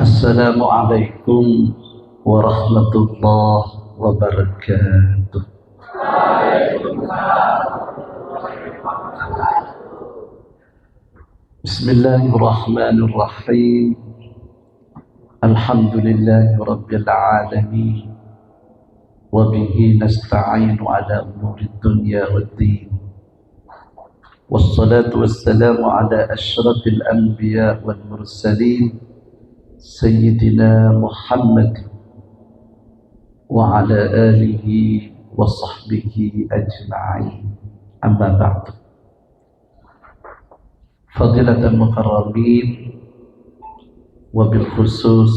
Assalamualaikum warahmatullahi wabarakatuh. Bismillahirrahmanirrahim. Alhamdulillahi rabbil alamin. Wa bihi nasta'inu ala umuri dunya waddin. Wassalatu wassalamu ala asyrafil anbiya wal mursalin Sayyidina Muhammad wa ala alihi wa sahbihi ajma'in. Amma ba'du. Fadilatul mukarramin wa bil khusus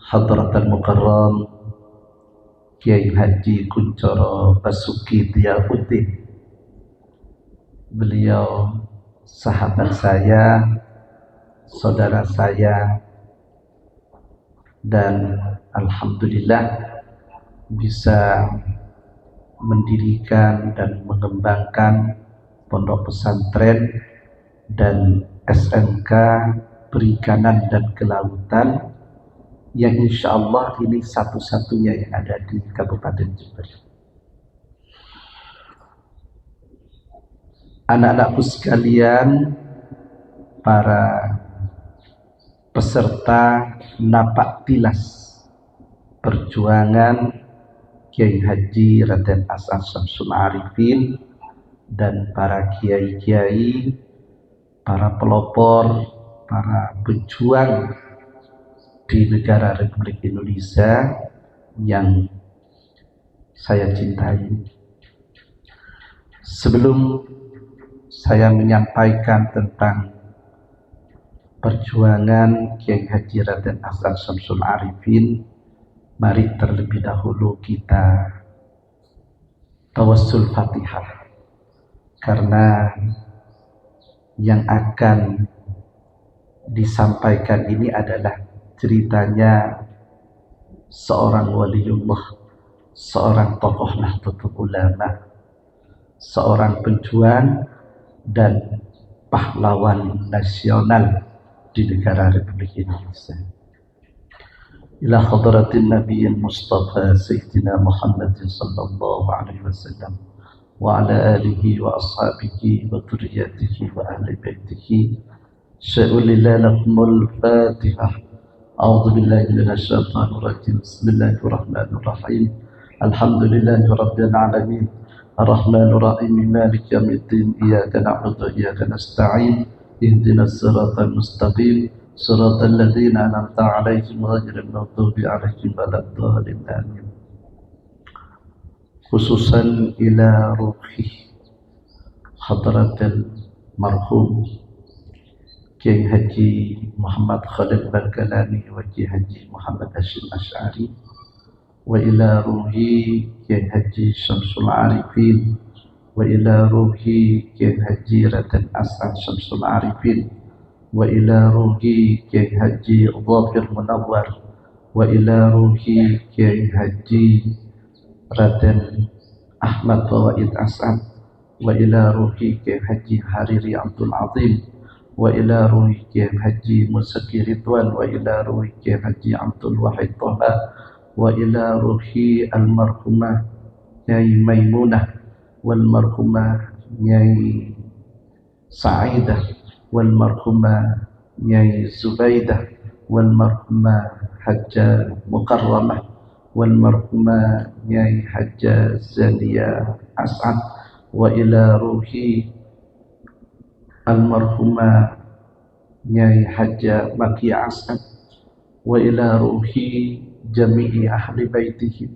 hadratul mukarram Kiai Haji Kuncoro Basuki Tiyahuddin. Beliau sahabat saya, saudara saya, dan alhamdulillah bisa mendirikan dan mengembangkan pondok pesantren dan SMK Perikanan dan Kelautan yang insya Allah ini satu-satunya yang ada di Kabupaten Jember. Anak-anakku sekalian, para peserta napak tilas perjuangan Kiai Haji Raden As'ad Syamsul Arifin dan para kiai-kiai, para pelopor, para pejuang di negara Republik Indonesia yang saya cintai. Sebelum saya menyampaikan tentang perjuangan Kiai Haji Raden As'ad Syamsul Arifin, mari terlebih dahulu kita tawassul Fatihah, karena yang akan disampaikan ini adalah ceritanya seorang waliullah, seorang tokoh Nahdlatul Ulama, seorang pejuang dan pahlawan nasional di negara Republik Indonesia. Ila hadratin Nabiyil Mustafa Sayyidina Muhammad sallallahu alaihi wasallam wa ala alihi wa ashabihi wa dhurriyyatihi wa ahli baitihi. Sya'ulilalakumul Fatihah. A'udzu billahi minasy syaithanir rajim. Bismillahirrahmanirrahim. Alhamdulillahi rabbil alamin. Ar-Rahmanir Rahim. Maliki yaumiddin. Iyyaka na'budu wa iyyaka nasta'in. Ihdinas siratal mustaqim, siratal ladzina an'amta 'alaihim ghairil maghdubi 'alaihim waladdallin. Amin. Khususan ila ruhi hadratil marhum Kiai Haji Muhammad Khalid Al-Kalani wa Kiai Haji Muhammad Hashim Asy'ari, wa ila ruhi Kiai Haji Syamsul Arifin, wa ila ruhi Kiai Haji Raden As'ad Syamsul Arifin, wa ila ruhi Kiai Haji Dhafir Munawwar, wa ila ruhi Kiai Haji Raden Ahmad Fawaid As'ad, wa ila ruhi Kiai Haji Hariri Abdul Azim, wa ila ruhi Kiai Haji Musaki Ridwan, wa ila ruhi Kiai Haji Abdul Wahid Thaha, wa ila ruhi almarhumah Nyai Maimunah, wal marhumah Nyai Sa'idah, wal marhumah Nyai Zubaidah, wal marhumah Hajjah Mukarramah, wal marhumah Nyai Hajjah Zalia As'ad, wa ila ruhi almarhumah Nyai Hajjah Makia As'ad, wa ila ruhi jami'i ahli baitihi,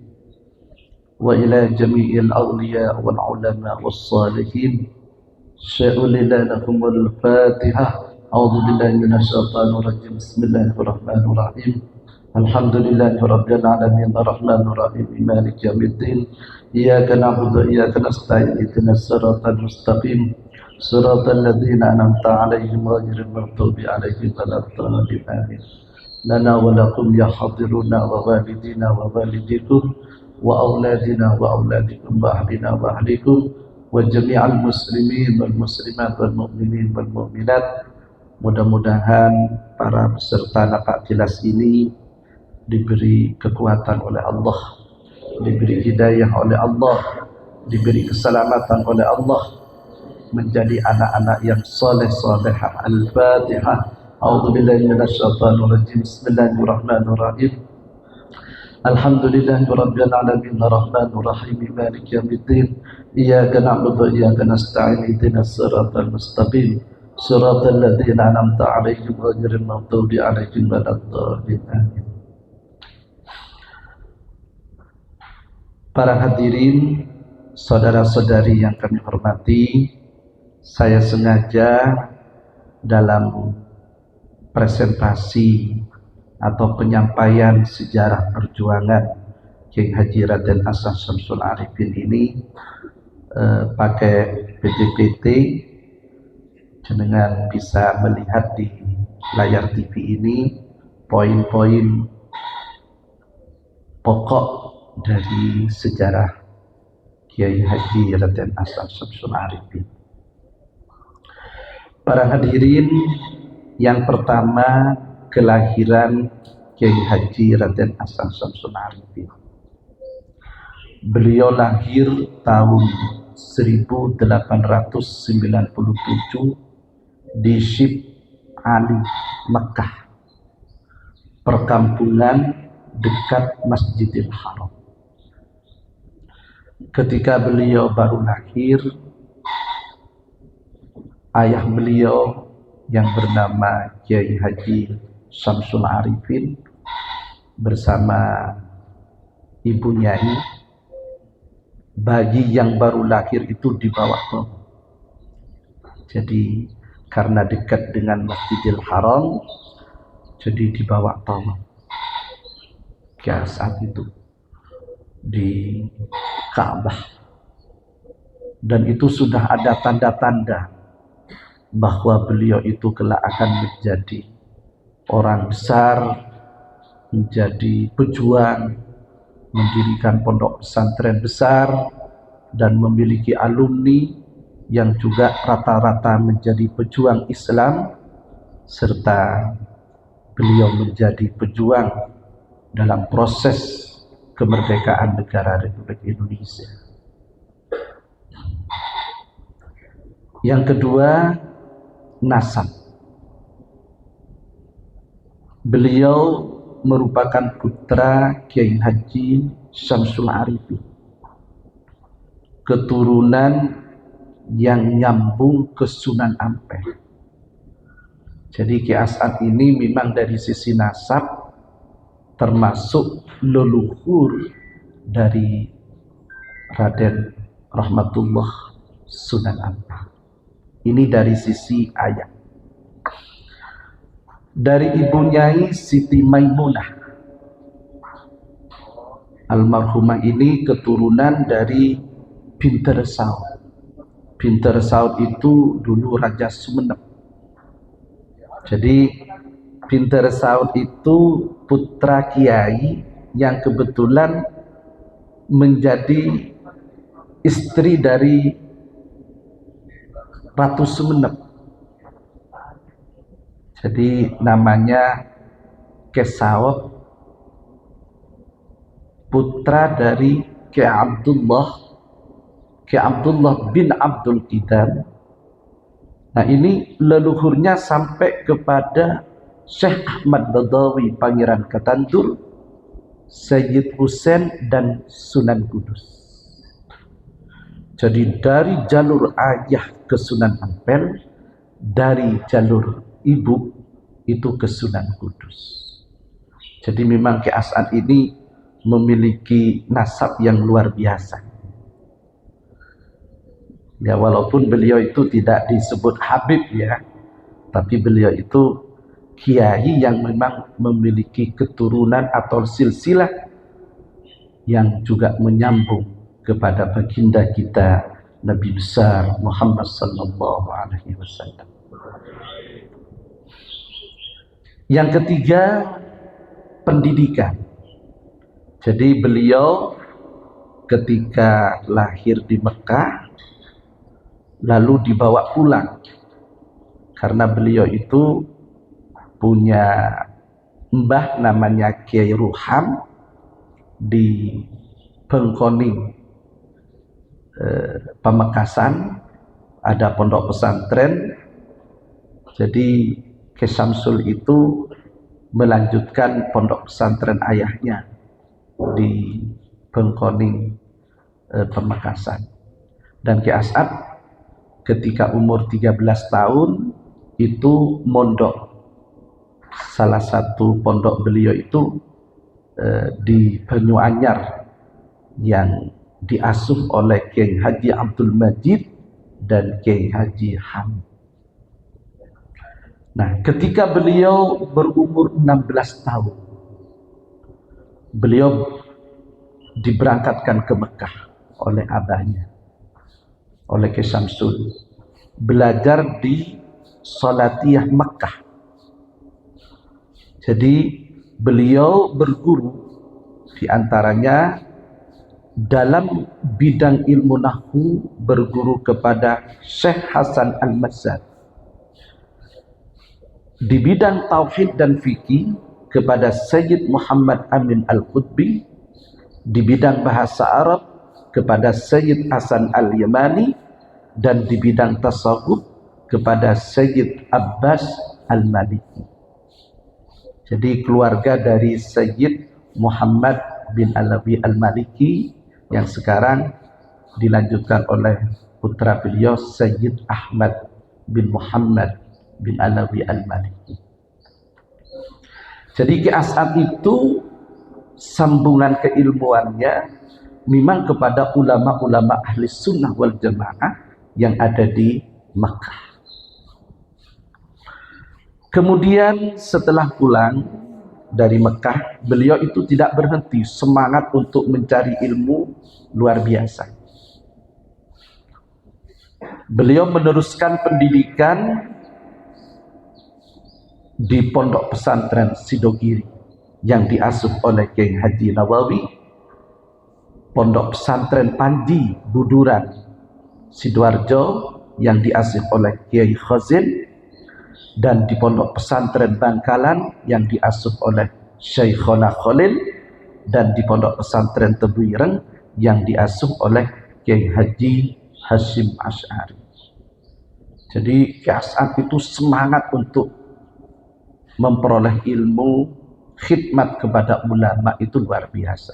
wa ila jami'il awliya wal ulama was salihin. Sya'ulilalakumul Fatihah. A'udzu billahi minasy syaithanir rajim. Bismillahirrahmanirrahim. Alhamdulillahi rabbil alamin. Arrahmanir rahim. Maliki yaumiddin. Iyyaka na'budu wa iyyaka nasta'in. Ihdinas siratal mustaqim, siratal ladzina an'amta 'alaihim ghairil maghdubi 'alaihim waladdallin. Amin. Lana wa lakum ya hadiruna wa walidina wa walidikum wa auladina wa auladikum wa ahlina wa ahlikum wa jami'al muslimin wal muslimat wal mu'minin wal mu'minat Mudah-mudahan para peserta nafak tilas ini diberi kekuatan oleh Allah, diberi hidayah oleh Allah, diberi keselamatan oleh Allah, menjadi anak-anak yang soleh-solehah. Al-Fatihah. A'udzubillahi minasyaitonir rajim. Bismillahirrahmanirrahim. Alhamdulillahirabbil alamin arrahmanir rahim maliki yaumiddin. Iyyaka na'budu wa iyyaka nasta'in ihdinas siratal mustaqim siratal ladzina an'amta 'alaihim ghairil maghdubi 'alaihim waladdallin. Para hadirin, saudara-saudari yang kami hormati, saya sengaja dalam presentasi atau penyampaian sejarah perjuangan Kiai Haji Raden Hasan Syamsul Arifin ini pakai PPT. Dengan bisa melihat di layar TV ini poin-poin pokok dari sejarah Kiai Haji Raden Hasan Syamsul Arifin. Para hadirin, yang pertama, kelahiran Kiai Haji Raden Hasan Syamsul Arifin. Beliau lahir tahun 1897 di Syib Ali, Mekah, perkampungan dekat Masjidil Haram. Ketika beliau baru lahir, ayah beliau yang bernama Kiai Haji Syamsul Arifin bersama ibu Nyai, bayi yang baru lahir itu dibawa ke. Jadi karena dekat dengan Masjidil Haram, jadi dibawa tolong saat itu di Ka'bah. Dan itu sudah ada tanda-tanda bahwa beliau itu kelak akan menjadi orang besar, menjadi pejuang, mendirikan pondok pesantren besar, dan memiliki alumni yang juga rata-rata menjadi pejuang Islam, serta beliau menjadi pejuang dalam proses kemerdekaan negara Republik Indonesia. Yang kedua, nasab. Beliau merupakan putra Kiai Haji Syamsul Arifin, keturunan yang nyambung ke Sunan Ampel. Jadi Kiai Hasan ini memang dari sisi nasab termasuk leluhur dari Raden Rahmatullah Sunan Ampel. Ini dari sisi ayah. Dari ibu Nyai Siti Maimunah, almarhumah ini keturunan dari Pinter Saud. Pinter Saud itu dulu Raja Sumenep. Jadi Pinter Saud itu putra kiai yang kebetulan menjadi istri dari Ratu Sumenep. Jadi namanya Kesaud, putra dari Kiai Abdullah bin Abdul Qidam. Nah, ini leluhurnya sampai kepada Syekh Ahmad Badawi Pangeran Ketandur, Sayyid Husain, dan Sunan Kudus. Jadi dari jalur ayah ke Sunan Ampel, dari jalur ibu itu ke Sunan Kudus. Jadi memang Kiai Hasan ini memiliki nasab yang luar biasa. Ya, walaupun beliau itu tidak disebut Habib ya, tapi beliau itu kiai yang memang memiliki keturunan atau silsilah yang juga menyambung kepada baginda kita Nabi besar Muhammad sallallahu alaihi wasallam. Yang ketiga, pendidikan. Jadi beliau ketika lahir di Mekah lalu dibawa pulang karena beliau itu punya mbah namanya Kiai Ruham di Bengkoning, Pamekasan, ada pondok pesantren. Jadi Kiai Samsul itu melanjutkan pondok pesantren ayahnya di Bengkoning, Pamekasan. Dan Kiai As'ad ketika umur 13 tahun itu mondok. Salah satu pondok beliau itu di Banyuanyar yang diasuh oleh Kiai Haji Abdul Majid dan Kiai Haji Hamid. Nah, ketika beliau berumur 16 tahun, beliau diberangkatkan ke Mekah oleh abahnya, oleh Kiai Samsul, belajar di Salatiyah Mekah. Jadi beliau berguru diantaranya dalam bidang ilmu nahwu, berguru kepada Syekh Hasan Al-Mazzar. Di bidang tauhid dan fikih kepada Sayyid Muhammad Amin Al-Qutbi. Di bidang bahasa Arab kepada Sayyid Hasan Al-Yamani. Dan di bidang tasawuf kepada Sayyid Abbas Al-Maliki. Jadi keluarga dari Sayyid Muhammad bin Alawi Al-Maliki yang sekarang dilanjutkan oleh putra beliau Sayyid Ahmad bin Muhammad bin Alawi Al-Maliki. Jadi Kiai As'ad itu sambungan keilmuannya memang kepada ulama-ulama ahli sunnah wal jamaah yang ada di Makkah. Kemudian setelah pulang dari Mekah, beliau itu tidak berhenti semangat untuk mencari ilmu luar biasa. Beliau meneruskan pendidikan di pondok pesantren Sidogiri yang diasuh oleh Kiai Haji Nawawi, pondok pesantren Panji Buduran Sidoarjo yang diasuh oleh Kiai Khazin, dan di pondok pesantren Bangkalan yang diasuh oleh Syekhona Khalil, dan di pondok pesantren Tebuireng yang diasuh oleh Kiai Haji Hasyim Asy'ari. Jadi Kiai As'ad itu semangat untuk memperoleh ilmu, khidmat kepada ulama itu luar biasa.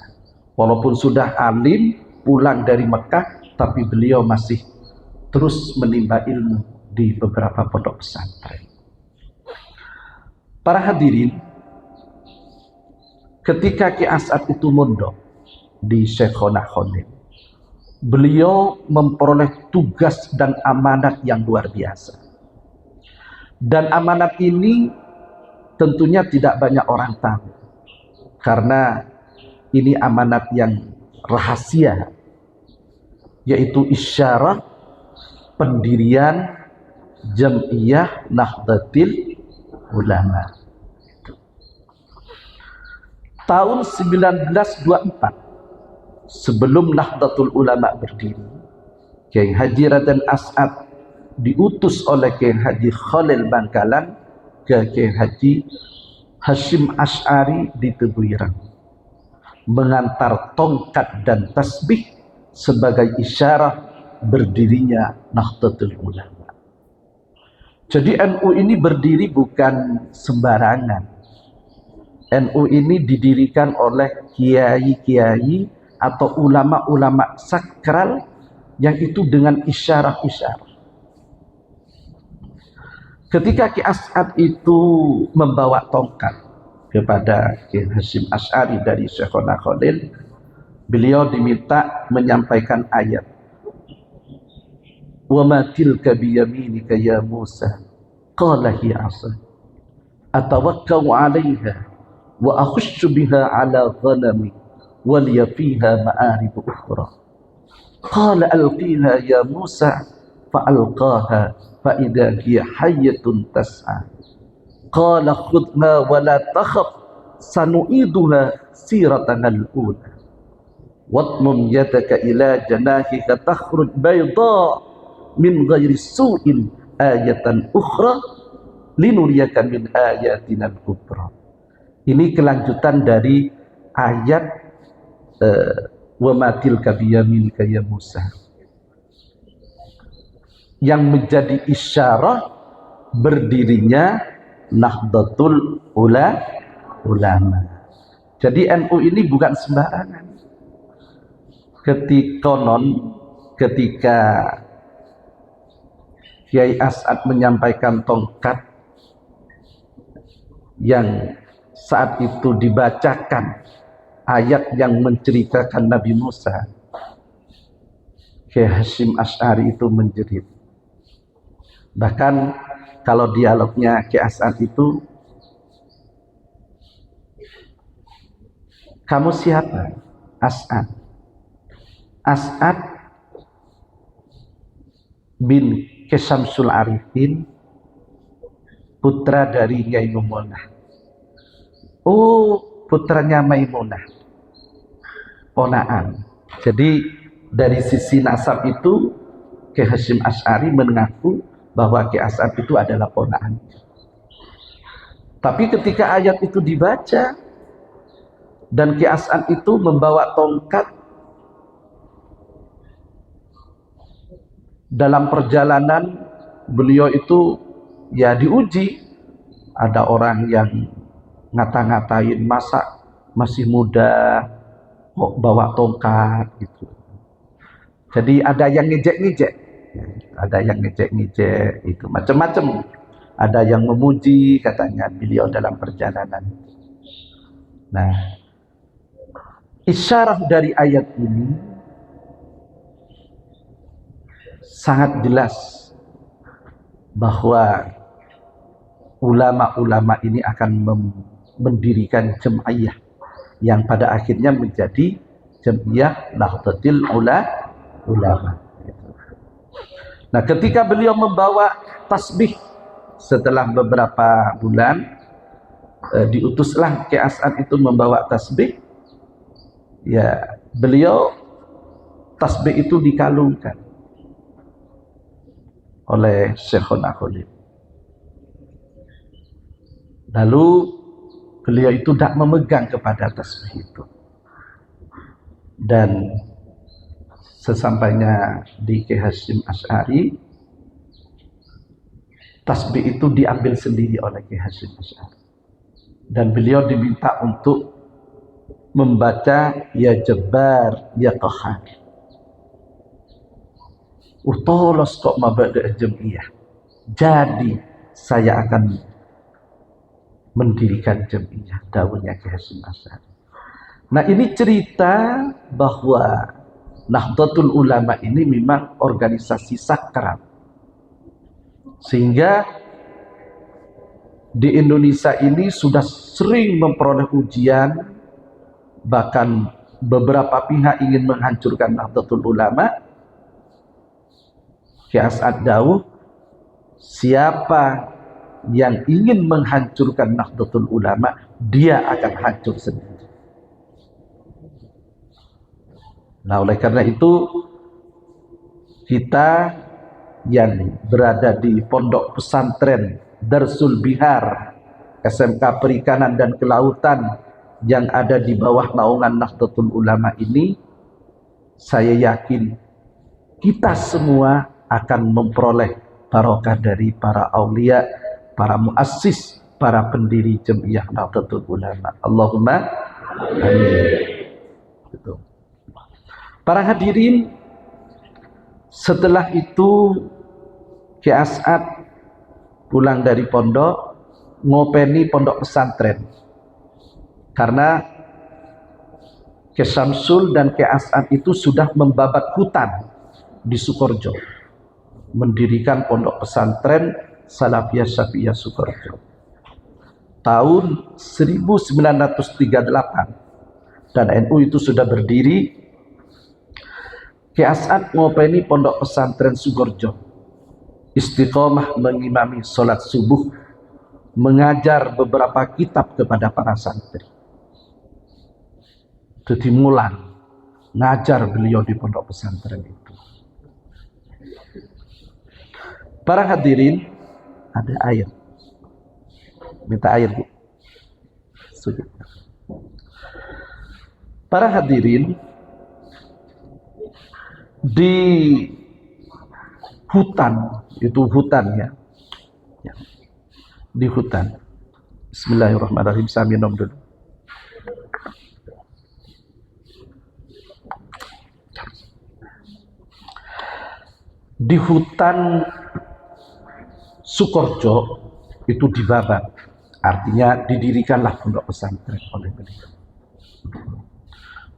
Walaupun sudah alim, pulang dari Mekah, tapi beliau masih terus menimba ilmu di beberapa pondok pesantren. Para hadirin, ketika Kiai As'ad itu mondok di Syekhona Khalil, beliau memperoleh tugas dan amanat yang luar biasa. Dan amanat ini tentunya tidak banyak orang tahu, karena ini amanat yang rahasia, yaitu isyarah pendirian Jam'iyah Nahdlatul Ulama. Tahun 1924, sebelum Nahdlatul Ulama berdiri, Kiai Haji Raden As'ad diutus oleh Kiai Haji Khalil Bangkalan ke Kiai Haji Hasyim Asy'ari di Tebuireng, mengantar tongkat dan tasbih sebagai isyarah berdirinya Nahdlatul Ulama. Jadi NU ini berdiri bukan sembarangan. NU ini didirikan oleh kiai-kiai atau ulama-ulama sakral yang itu dengan isyarah-isyarah. Ketika Kiai As'ad itu membawa tongkat kepada Kiai Hasyim Asy'ari dari Syekhona Khalil, beliau diminta menyampaikan ayat. Wa ma tilka biyaminika ya Musa, qala hiya 'asa atawakkau 'alaiha wa akhushu biha 'ala ghanami wa liya fiha ma'arib ukhra. Qala alqiha ya Musa fa'alqaha fa idza hiya hayyatun tas'a. Qala khudha wa la takhaf sanu'iduha siratan al-ula. Watmum yadaka ila janahika takhruj bayda min ghairi su'in ayatan ukhra linuriyaka min ayatinal kubra. Ini kelanjutan dari ayat wa ma tilka biyaminika ya Musa, yang menjadi isyarah berdirinya Nahdlatul Ulama. Jadi NU ini bukan sembarangan. Ketika Kiai As'ad menyampaikan tongkat yang saat itu dibacakan ayat yang menceritakan Nabi Musa, Kiai Hasyim Asy'ari itu menjerit. Bahkan kalau dialognya Kiai As'ad itu, kamu siapa? As'ad. As'ad bin Kesamsul Arifin, putra dari Nyai Maimunah. Oh, putranya Maimunah, ponaan. Jadi dari sisi nasab itu Kiai Hasyim Asy'ari mengaku bahwa Kiai As'ad itu adalah ponaan. Tapi ketika ayat itu dibaca dan Kiai As'ad itu membawa tongkat dalam perjalanan, beliau itu ya diuji. Ada orang yang ngata-ngatain, masa masih muda kok bawa tongkat gitu. Jadi ada yang ngejek-ngejek, ada yang ngejek-ngejek, itu macam-macam. Ada yang memuji katanya beliau dalam perjalanan. Nah, isyarah dari ayat ini sangat jelas bahwa ulama-ulama ini akan mendirikan jem'iyah yang pada akhirnya menjadi Jem'iyah Nahdlatul Ulama. Nah, ketika beliau membawa tasbih setelah beberapa bulan, diutuslah Kiai As'ad itu membawa tasbih. Ya, beliau tasbih itu dikalungkan oleh Syekhona Khalid. Lalu beliau itu tidak memegang kepada tasbih itu. Dan sesampainya di Kiai Hasyim Asy'ari, tasbih itu diambil sendiri oleh Kiai Hasyim Asy'ari. Dan beliau diminta untuk membaca Ya Jabbar Ya Qahhar. Utolos kok mabada jem'iyah. Jadi saya akan mendirikan jem'iyah, dawuhnya Kiai Hasyim Asy'ari. Nah, ini cerita bahwa Nahdlatul Ulama ini memang organisasi sakral. Sehingga di Indonesia ini sudah sering memperoleh ujian, bahkan beberapa pihak ingin menghancurkan Nahdlatul Ulama. Kiai As'ad dawuh, siapa yang ingin menghancurkan Nahdlatul Ulama, dia akan hancur sendiri. Nah, oleh karena itu kita yang berada di pondok pesantren Darsul Bihar, SMK Perikanan dan Kelautan yang ada di bawah naungan Nahdlatul Ulama ini, saya yakin kita semua akan memperoleh barokah dari para aulia, para muassis, para pendiri Jem'iyah Nahdlatul Ulama. Allahumma amin. Gitu. Para hadirin, setelah itu Kiai As'ad pulang dari pondok, ngopeni pondok pesantren. Karena Kiai Samsul dan Kiai As'ad itu sudah membabat hutan di Sukoharjo, mendirikan pondok pesantren Salafiyah Syafi'iyah Sukoharjo tahun 1938, dan NU itu sudah berdiri. Kiai As'ad ngopeni pondok pesantren Sukoharjo, istiqomah mengimami sholat subuh, mengajar beberapa kitab kepada para santri. Jadi mulan ngajar beliau di pondok pesantren itu. Para hadirin, ada ayat minta air, Bu. Sujud. Para hadirin, di hutan, itu hutan ya, di hutan. Bismillahirrahmanirrahim, saya minum dulu. Di hutan Sukorjo itu di Babat, artinya didirikanlah pondok pesantren oleh beliau.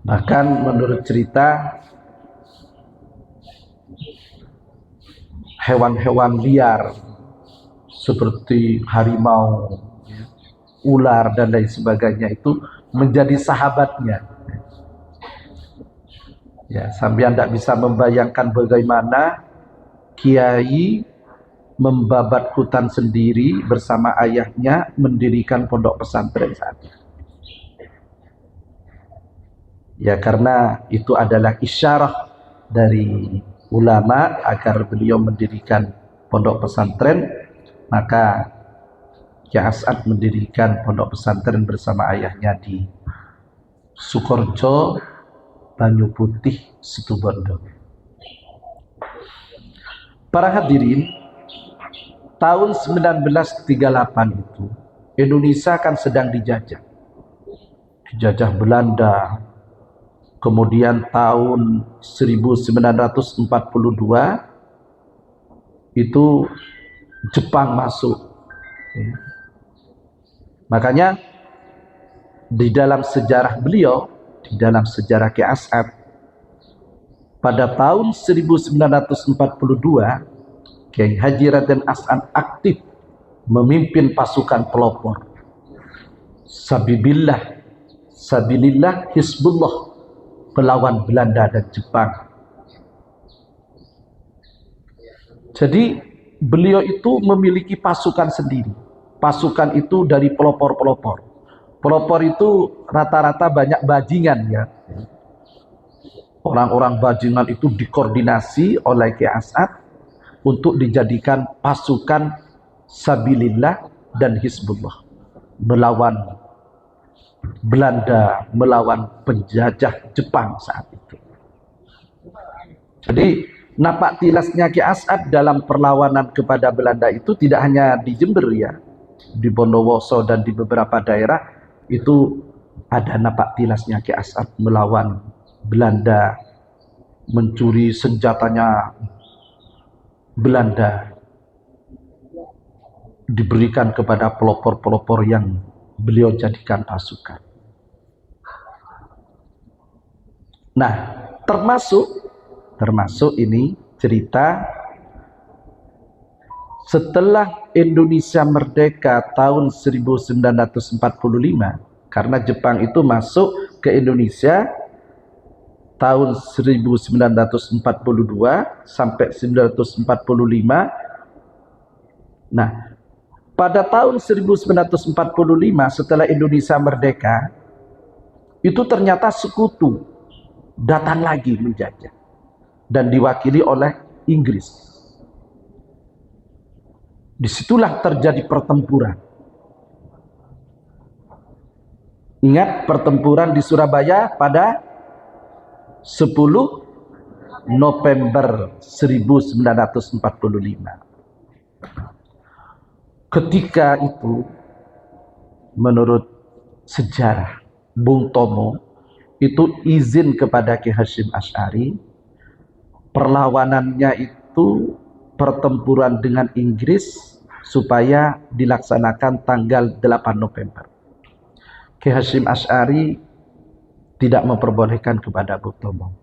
Bahkan menurut cerita, hewan-hewan liar seperti harimau, ular dan lain sebagainya itu menjadi sahabatnya. Ya, sampean tidak bisa membayangkan bagaimana kiai membabat hutan sendiri bersama ayahnya mendirikan pondok pesantren saat itu. Ya, karena itu adalah isyarah dari ulama agar beliau mendirikan pondok pesantren, maka Ki As'ad mendirikan pondok pesantren bersama ayahnya di Sukorjo, Banyu Putih, Situbondo. Para hadirin, tahun 1938 itu Indonesia kan sedang dijajah Belanda. Kemudian tahun 1942 itu Jepang masuk. Makanya di dalam sejarah beliau, di dalam sejarah Ki As'ad, pada tahun 1942 Kiai Haji Raden As'ad aktif memimpin pasukan pelopor Sabilillah Hizbullah melawan Belanda dan Jepang. Jadi beliau itu memiliki pasukan sendiri. Pasukan itu dari pelopor-pelopor. Pelopor itu rata-rata banyak bajingan ya. Orang-orang bajingan itu dikoordinasi oleh Ki As'ad untuk dijadikan pasukan Sabilillah dan Hizbullah melawan Belanda, melawan penjajah Jepang saat itu. Jadi napak tilasnya Ki As'ad dalam perlawanan kepada Belanda itu tidak hanya di Jember ya, di Bondowoso dan di beberapa daerah itu ada napak tilasnya Ki As'ad melawan Belanda, mencuri senjatanya Belanda, diberikan kepada pelopor-pelopor yang beliau jadikan pasukan. Nah, termasuk ini cerita setelah Indonesia merdeka tahun 1945, karena Jepang itu masuk ke Indonesia tahun 1942 sampai 1945. Nah, pada tahun 1945 setelah Indonesia merdeka, itu ternyata sekutu datang lagi menjajah dan diwakili oleh Inggris. Disitulah terjadi pertempuran. Ingat pertempuran di Surabaya pada 10 November 1945. Ketika itu, menurut sejarah, Bung Tomo itu izin kepada Ki Hasyim Asy'ari, perlawanannya itu pertempuran dengan Inggris supaya dilaksanakan tanggal 8 November. Ki Hasyim Asy'ari tidak memperbolehkan kepada Bung Tomo.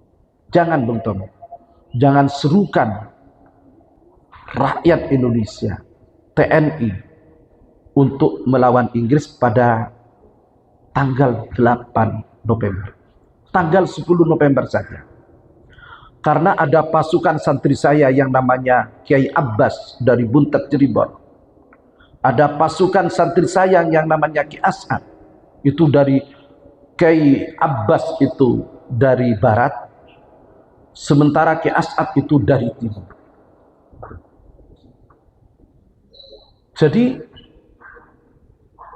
Jangan Bung Tomo, jangan serukan rakyat Indonesia, TNI untuk melawan Inggris pada tanggal 8 November. Tanggal 10 November saja. Karena ada pasukan santri saya yang namanya Kiai Abbas dari Buntet Cirebon. Ada pasukan santri saya yang namanya Ki As'ad. Itu dari Kiai Abbas itu dari barat. Sementara Ki As'ad itu dari timur. Jadi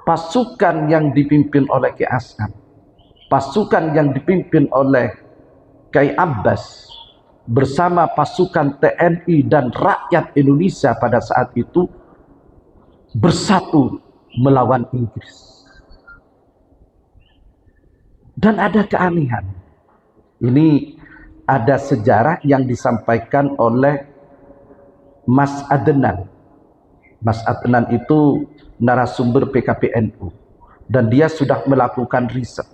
pasukan yang dipimpin oleh Ki As'ad, pasukan yang dipimpin oleh Kiai Abbas bersama pasukan TNI dan rakyat Indonesia pada saat itu bersatu melawan Inggris. Dan ada keanehan. Ini ada sejarah yang disampaikan oleh Mas Adnan. Mas Adnan itu narasumber PKPNU dan dia sudah melakukan riset.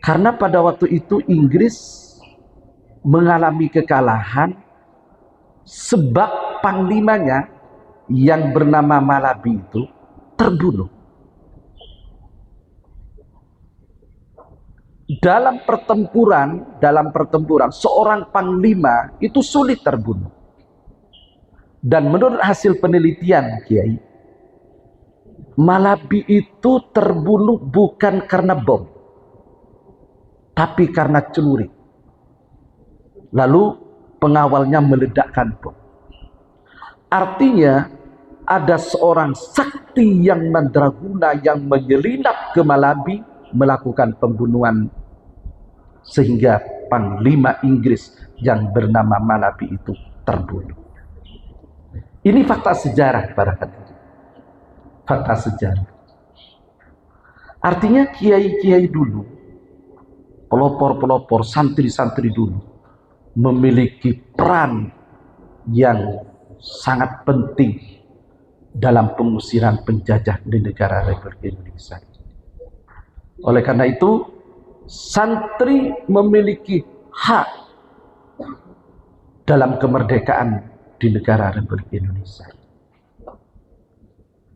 Karena pada waktu itu Inggris mengalami kekalahan sebab panglimanya yang bernama Malabi itu terbunuh. Dalam pertempuran seorang panglima itu sulit terbunuh. Dan menurut hasil penelitian Kiai, Malabi itu terbunuh bukan karena bom, tapi karena celurit. Lalu pengawalnya meledakkan bom. Artinya ada seorang sakti yang mandraguna yang menyelinap ke Malabi melakukan pembunuhan sehingga panglima Inggris yang bernama Malabi itu terbunuh. Ini fakta sejarah para hadirin. Fakta sejarah. Artinya kiai-kiai dulu, pelopor-pelopor, santri-santri dulu memiliki peran yang sangat penting dalam pengusiran penjajah di negara Republik Indonesia. Oleh karena itu, santri memiliki hak dalam kemerdekaan di negara Republik Indonesia.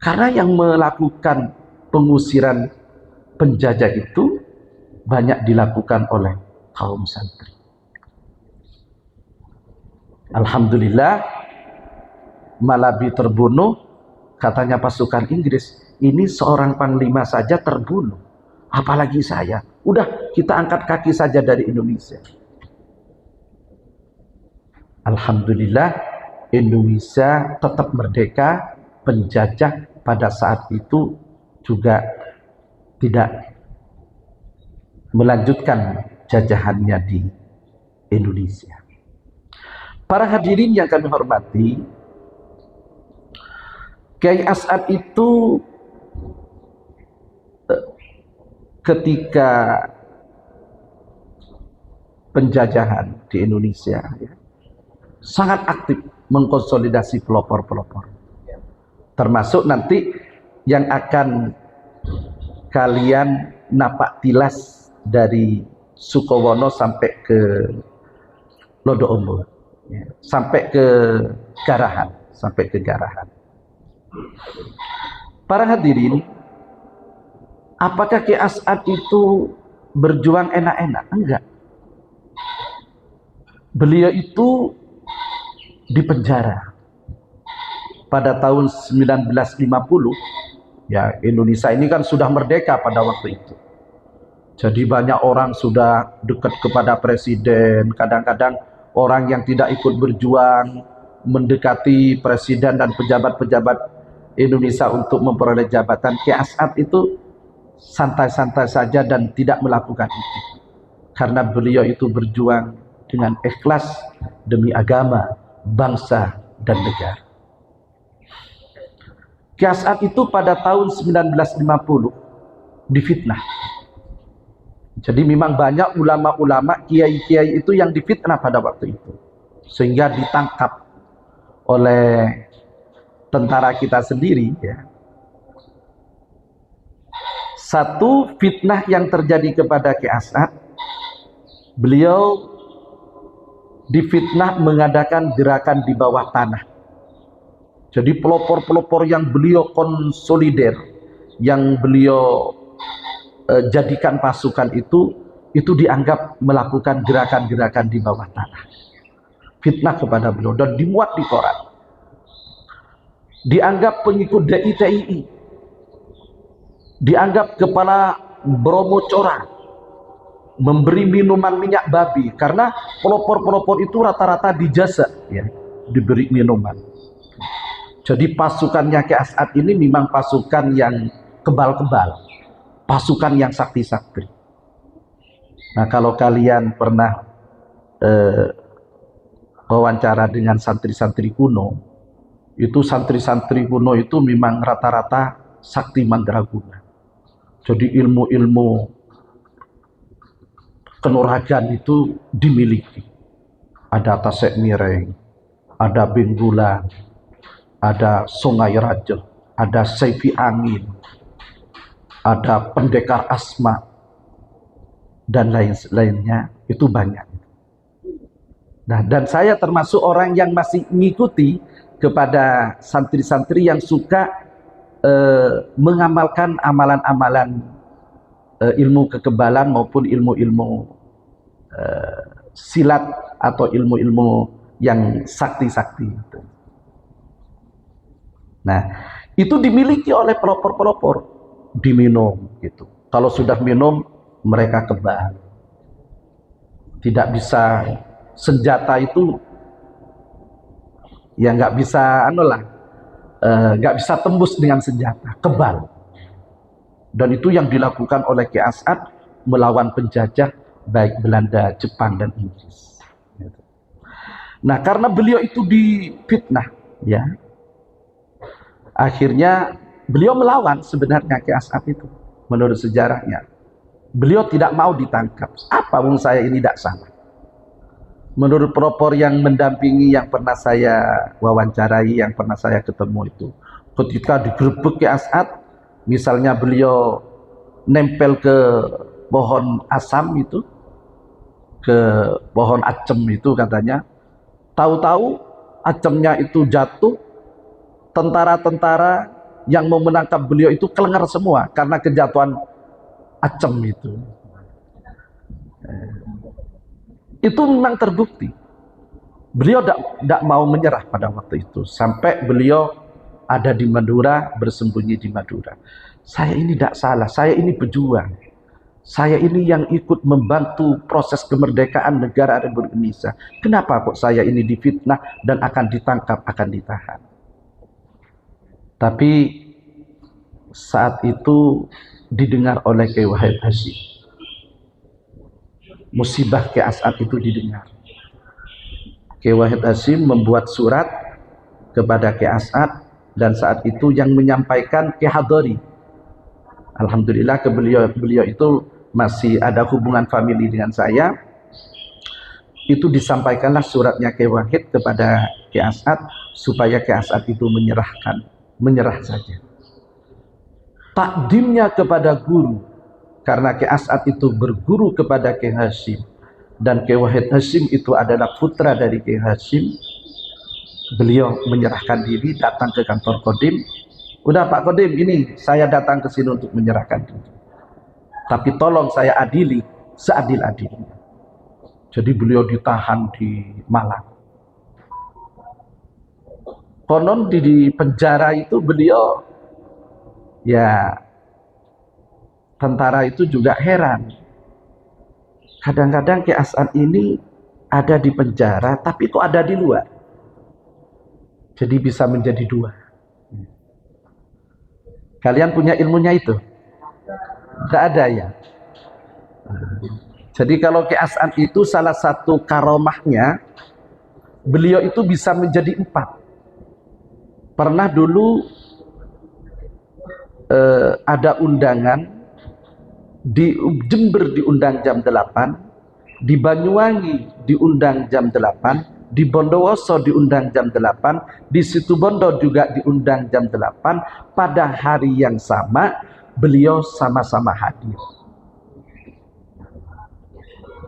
Karena yang melakukan pengusiran penjajah itu banyak dilakukan oleh kaum santri. Alhamdulillah, Malabi terbunuh, katanya pasukan Inggris, ini seorang panglima saja terbunuh, apalagi saya. Udah, kita angkat kaki saja dari Indonesia. Alhamdulillah, Indonesia tetap merdeka. Penjajah pada saat itu juga tidak melanjutkan jajahannya di Indonesia. Para hadirin yang kami hormati, Kiai As'ad itu ketika penjajahan di Indonesia sangat aktif mengkonsolidasi pelopor-pelopor, termasuk nanti yang akan kalian napak tilas dari Sukowono sampai ke Lodo-Ombol, sampai ke Garahan, Para hadirin, apakah Ki As'ad itu berjuang enak-enak? Enggak. Beliau itu dipenjara pada tahun 1950. Ya, Indonesia ini kan sudah merdeka pada waktu itu. Jadi banyak orang sudah dekat kepada presiden. Kadang-kadang orang yang tidak ikut berjuang mendekati presiden dan pejabat-pejabat Indonesia untuk memperoleh jabatan. Ki As'ad itu santai-santai saja dan tidak melakukan itu. Karena beliau itu berjuang dengan ikhlas demi agama, bangsa, dan negara. Ki As'ad itu pada tahun 1950 difitnah. Jadi memang banyak ulama-ulama, kiai-kiai itu yang difitnah pada waktu itu. Sehingga ditangkap oleh tentara kita sendiri. Ya. Satu fitnah yang terjadi kepada Ki As'ad, beliau difitnah mengadakan gerakan di bawah tanah. Jadi pelopor-pelopor yang beliau konsolider, yang beliau jadikan pasukan itu dianggap melakukan gerakan-gerakan di bawah tanah. Fitnah kepada beliau dan dimuat di koran. Dianggap pengikut DITII, dianggap kepala Bromo Cora, memberi minuman minyak babi, karena pelopor-pelopor itu rata-rata dijasa, ya, diberi minuman. Jadi pasukannya Ki As'ad ini memang pasukan yang kebal-kebal, pasukan yang sakti-sakti. Nah, kalau kalian pernah wawancara dengan santri-santri kuno, itu santri-santri kuno itu memang rata-rata sakti mandraguna. Jadi ilmu-ilmu kenuragan itu dimiliki. Ada Tasek Mireng, ada Benggulan, ada Sungai Raja, ada Seifi Angin, ada Pendekar Asma, dan lain-lainnya, itu banyak. Nah, dan saya termasuk orang yang masih mengikuti kepada santri-santri yang suka mengamalkan amalan-amalan ilmu kekebalan maupun ilmu-ilmu silat atau ilmu-ilmu yang sakti-sakti itu. Nah, itu dimiliki oleh pelopor-pelopor, diminum gitu. Kalau sudah minum, mereka kebal. Tidak bisa senjata itu, ya nggak bisa, nggak bisa tembus dengan senjata, kebal. Dan itu yang dilakukan oleh Ki As'ad melawan penjajah baik Belanda, Jepang, dan Inggris. Nah, karena beliau itu difitnah, ya, akhirnya beliau melawan sebenarnya Ki As'ad itu. Menurut sejarahnya, beliau tidak mau ditangkap. Apa pun saya ini tidak salah. Menurut pelopor yang mendampingi, yang pernah saya wawancarai, yang pernah saya ketemu itu, ketika digerebek Ki As'ad, misalnya beliau nempel ke pohon asam itu, ke pohon acem itu katanya, tahu-tahu acemnya itu jatuh, tentara-tentara yang mau menangkap beliau itu kelengar semua karena kejatuhan acem itu. Itu memang terbukti. Beliau tidak mau menyerah pada waktu itu, sampai beliau ada di Madura, bersembunyi di Madura. Saya ini tidak salah, saya ini pejuang. Saya ini yang ikut membantu proses kemerdekaan negara Republik Indonesia. Kenapa kok saya ini difitnah dan akan ditangkap, akan ditahan? Tapi saat itu didengar oleh Kiai Wahid Hasyim. Musibah Ki As'ad itu didengar. Kiai Wahid Hasyim membuat surat kepada Ki As'ad, dan saat itu yang menyampaikan Ki Hadori. Alhamdulillah beliau itu masih ada hubungan famili dengan saya. Itu disampaikanlah suratnya Kiai Wahid kepada Ki As'ad supaya Ki As'ad itu menyerah saja. Takdimnya kepada guru, karena Ki As'ad itu berguru kepada Kiai Hasyim, dan Kiai Wahid Hasyim itu adalah putra dari Kiai Hasyim. Beliau menyerahkan diri, datang ke kantor Kodim. Udah Pak Kodim, ini saya datang ke sini untuk menyerahkan diri, tapi tolong saya adili seadil-adilnya. Jadi beliau ditahan di Malang. Konon di penjara itu beliau, ya, tentara itu juga heran. Kadang-kadang Ki As'ad ini ada di penjara, tapi kok ada di luar. Jadi bisa menjadi dua. Kalian punya ilmunya itu? Tidak ada ya? Jadi kalau Ki As'ad itu salah satu karomahnya, beliau itu bisa menjadi 4. Pernah dulu ada undangan, di Jember diundang jam 8, di Banyuwangi diundang jam 8, di Bondowoso diundang jam 8, di Situbondo juga diundang jam 8. Pada hari yang sama beliau sama-sama hadir.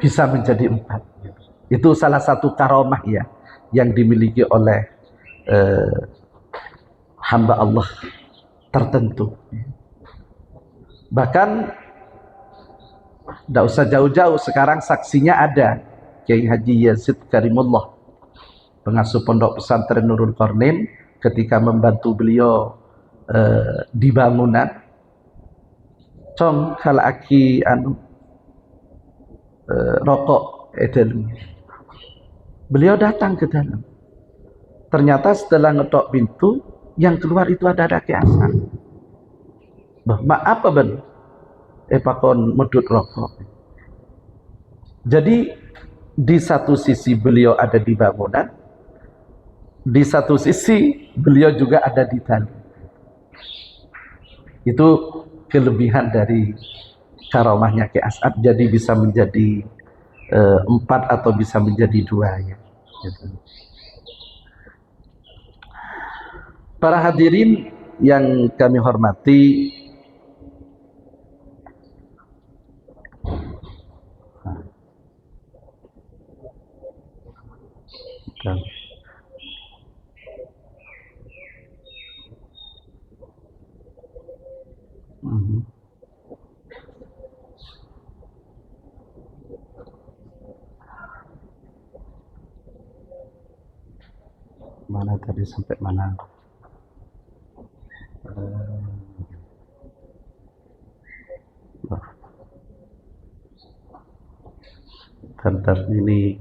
Bisa menjadi 4. Itu salah satu karomah ya yang dimiliki oleh hamba Allah tertentu. Bahkan tidak usah jauh-jauh, sekarang saksinya ada Kiai Haji Yazid Karimullah, pengasuh pondok pesantren Nurul Qarnain, ketika membantu beliau di bangunan. Cong kalaki rokok edel. Beliau datang ke dalam. Ternyata setelah ngetok pintu, yang keluar itu ada Ki As'ad. Apa ben? Pakon medut rokok. Jadi di satu sisi beliau ada di bangunan, di satu sisi beliau juga ada di tali. Itu kelebihan dari karomahnya Ki As'ad, jadi bisa menjadi 4 atau bisa menjadi 2 ya. Gitu. Para hadirin yang kami hormati, mana tadi sampai mana? Bentar ini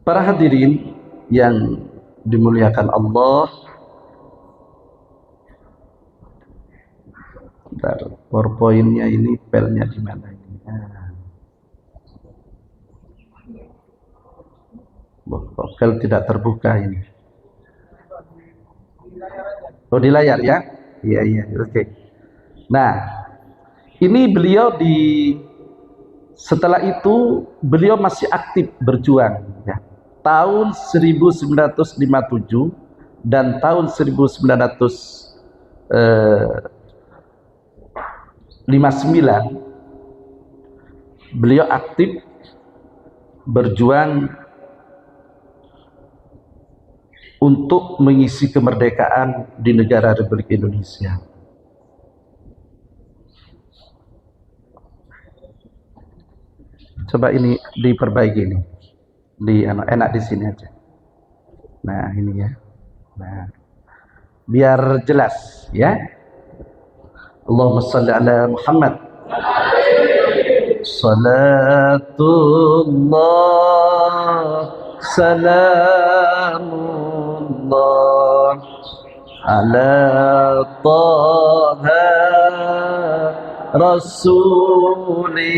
para hadirin yang dimuliakan Allah, bentar, PowerPoint-nya ini, pelnya di mana ini? Pel tidak terbuka ini. Oh, di layar ya? Iya, oke. Nah, ini beliau setelah itu beliau masih aktif berjuang ya. Tahun 1957 dan tahun 1959 beliau aktif berjuang untuk mengisi kemerdekaan di negara Republik Indonesia. Coba ini diperbaiki ini, enak di sini aja. Nah ini ya, nah biar jelas ya. Allahumma shalli ala Muhammad. Salatullah salamullah ala Taha Rasulillah.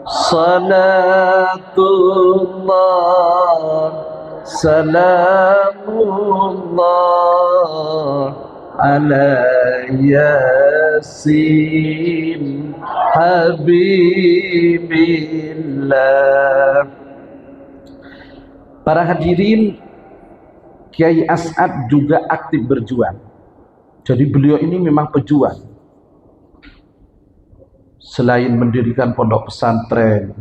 Salatullah salamullah ala Yasin Habibillah. Para hadirin, Kiai As'ad juga aktif berjuang. Jadi beliau ini memang pejuang. Selain mendirikan pondok pesantren,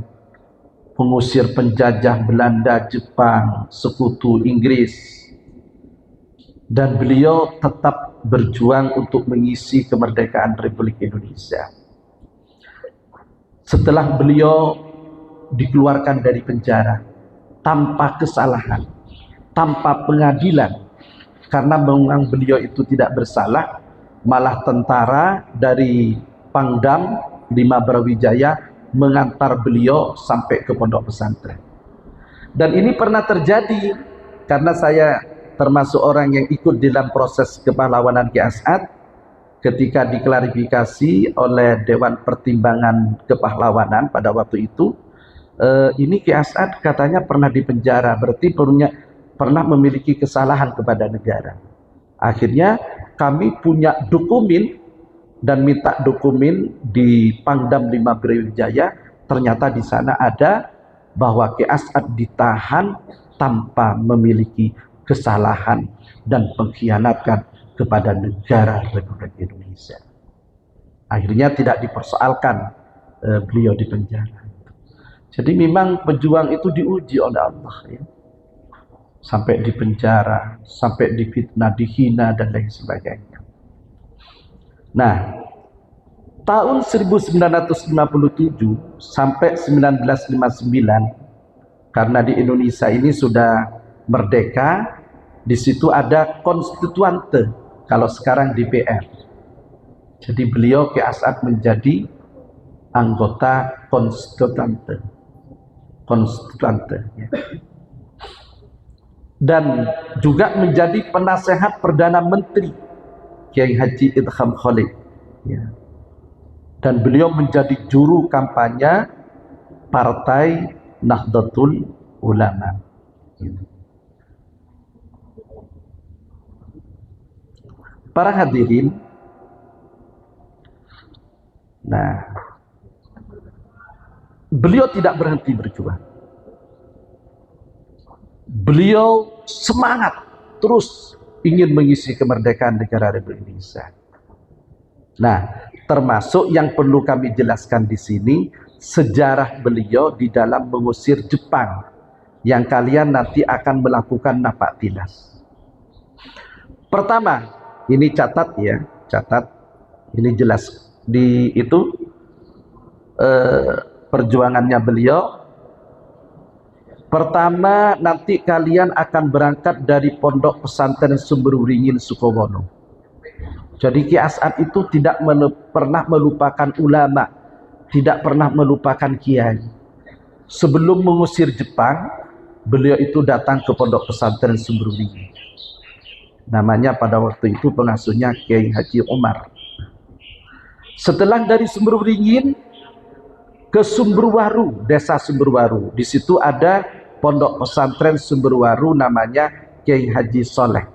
mengusir penjajah Belanda, Jepang, sekutu Inggris, dan beliau tetap berjuang untuk mengisi kemerdekaan Republik Indonesia. Setelah beliau dikeluarkan dari penjara tanpa kesalahan, tanpa pengadilan, karena memang beliau itu tidak bersalah, malah tentara dari Pangdam 5 Brawijaya mengantar beliau sampai ke pondok pesantren. Dan ini pernah terjadi karena saya termasuk orang yang ikut dalam proses kepahlawanan Ki As'ad. Ketika diklarifikasi oleh Dewan Pertimbangan Kepahlawanan pada waktu itu, ini Ki As'ad katanya pernah dipenjara, berarti pernah memiliki kesalahan kepada negara. Akhirnya kami punya dokumen dan minta dokumen di Pangdam 5 Brawijaya, ternyata di sana ada bahwa Ki As'ad ditahan tanpa memiliki kesalahan dan pengkhianatan kepada negara Republik Indonesia. Akhirnya tidak dipersoalkan beliau di penjara. Jadi memang pejuang itu diuji oleh Allah ya. Sampai di penjara, sampai difitnah, dihina dan lain sebagainya. Nah, tahun 1957 sampai 1959, karena di Indonesia ini sudah merdeka, di situ ada konstituante, kalau sekarang DPR. Jadi beliau Ki As'ad menjadi anggota konstituante, ya. Dan juga menjadi penasehat Perdana Menteri Kiai Haji Idham Khalid, ya. Dan beliau menjadi juru kampanye Partai Nahdlatul Ulama. Para hadirin, nah, beliau tidak berhenti berjuang. Beliau semangat terus ingin mengisi kemerdekaan negara Republik Indonesia. Nah, termasuk yang perlu kami jelaskan di sini sejarah beliau di dalam mengusir Jepang, yang kalian nanti akan melakukan napak tilas. Pertama, ini catat ya, catat. Ini jelas di itu perjuangannya beliau. Pertama, nanti kalian akan berangkat dari Pondok Pesantren Sumberwringin Sukowono. Jadi Ki As'ad itu tidak pernah melupakan ulama, tidak pernah melupakan kiai. Sebelum mengusir Jepang, beliau itu datang ke Pondok Pesantren Sumberwringin. Namanya pada waktu itu pengasuhnya Kiai Haji Umar. Setelah dari Sumberwringin ke Sumberwaru, desa Sumberwaru. Di situ ada Pondok Pesantren Sumberwaru namanya Kiai Haji Soleh.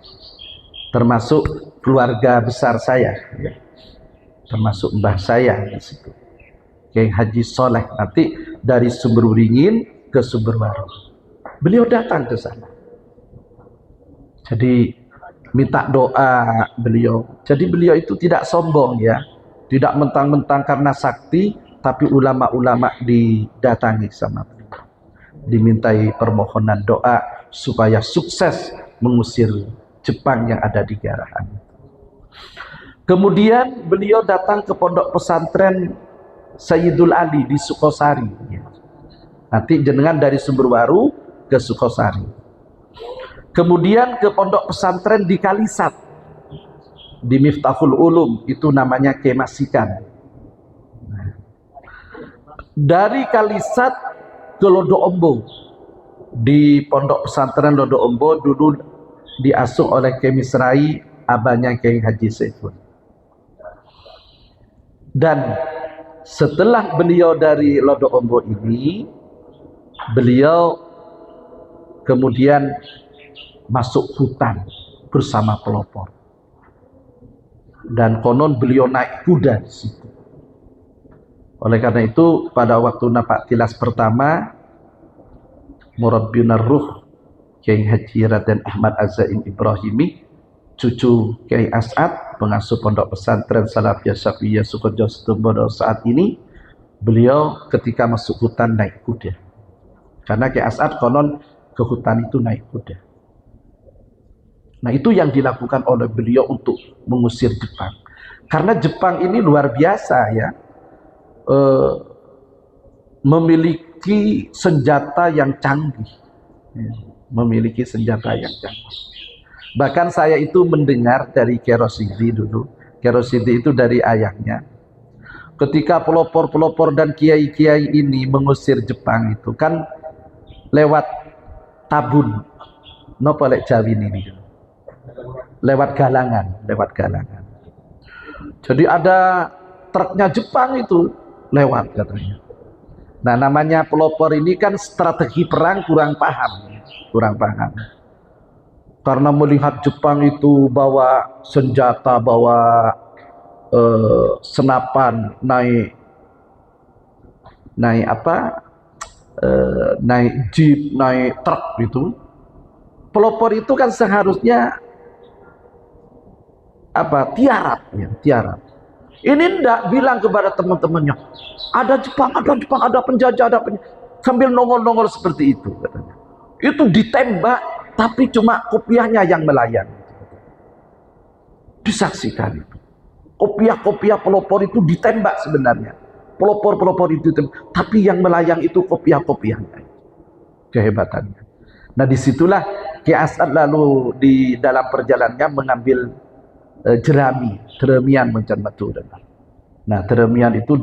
Termasuk keluarga besar saya, ya. Termasuk mbah saya di situ. Kiai Haji Soleh. Nanti dari Sumberwringin ke Sumberwaru. Beliau datang ke sana. Jadi minta doa beliau. Jadi beliau itu tidak sombong ya, tidak mentang-mentang karena sakti, tapi ulama-ulama didatangi sama beliau, dimintai permohonan doa supaya sukses mengusir Jepang yang ada di Garahan. Kemudian beliau datang ke Pondok Pesantren Sayyidul Ali di Sukosari ya. Nanti jenengan dari Sumberwaru ke Sukosari. Kemudian ke Pondok Pesantren di Kalisat, di Miftahul Ulum, itu namanya Kemasikan. Dari Kalisat ke Lodo Ombo, di Pondok Pesantren Lodo Ombo dulu diasuh oleh Kiai Misrai, abahnya Kiai Haji Saiful. Dan setelah beliau dari Lodo Ombo ini, beliau kemudian masuk hutan bersama pelopor. Dan konon beliau naik kuda di situ. Oleh karena itu, pada waktu napak tilas pertama, Murabbiyun Ruh Kiai Haji Raden Ahmad Az-Zaim Ibrahimi, cucu Kiai As'ad, pengasuh Pondok Pesantren Salafiyah Syafiyah Sukoharjo Situbondo saat ini, beliau ketika masuk hutan naik kuda. Karena Kiai As'ad konon ke hutan itu naik kuda. Nah, itu yang dilakukan oleh beliau untuk mengusir Jepang. Karena Jepang ini luar biasa ya, memiliki senjata yang canggih, memiliki senjata yang canggih. Bahkan saya itu mendengar dari Kerosidi dulu, Kerosidi itu dari ayahnya. Ketika pelopor-pelopor dan kiai-kiai ini mengusir Jepang itu kan lewat tabun, nopo lek Jawi ini. Lewat galangan. Jadi ada truknya Jepang itu lewat katanya. Nah, namanya pelopor ini kan strategi perang kurang paham. Karena melihat Jepang itu bawa senjata, bawa senapan, naik jeep, naik truk itu. Pelopor itu kan seharusnya tiarap. Ini ndak bilang kepada teman-temannya, ada Jepang, ada penjajah, sambil nongol-nongol seperti itu katanya. Itu ditembak, tapi cuma kopiahnya yang melayang. Disaksikan itu. Kopiah-kopiah pelopor itu ditembak sebenarnya. Pelopor-pelopor itu ditembak, tapi yang melayang itu kopiah-kopiahnya. Kehebatannya. Nah, disitulah Ki As'ad lalu di dalam perjalanannya mengambil jeramian mencari batu. Nah, jeramian itu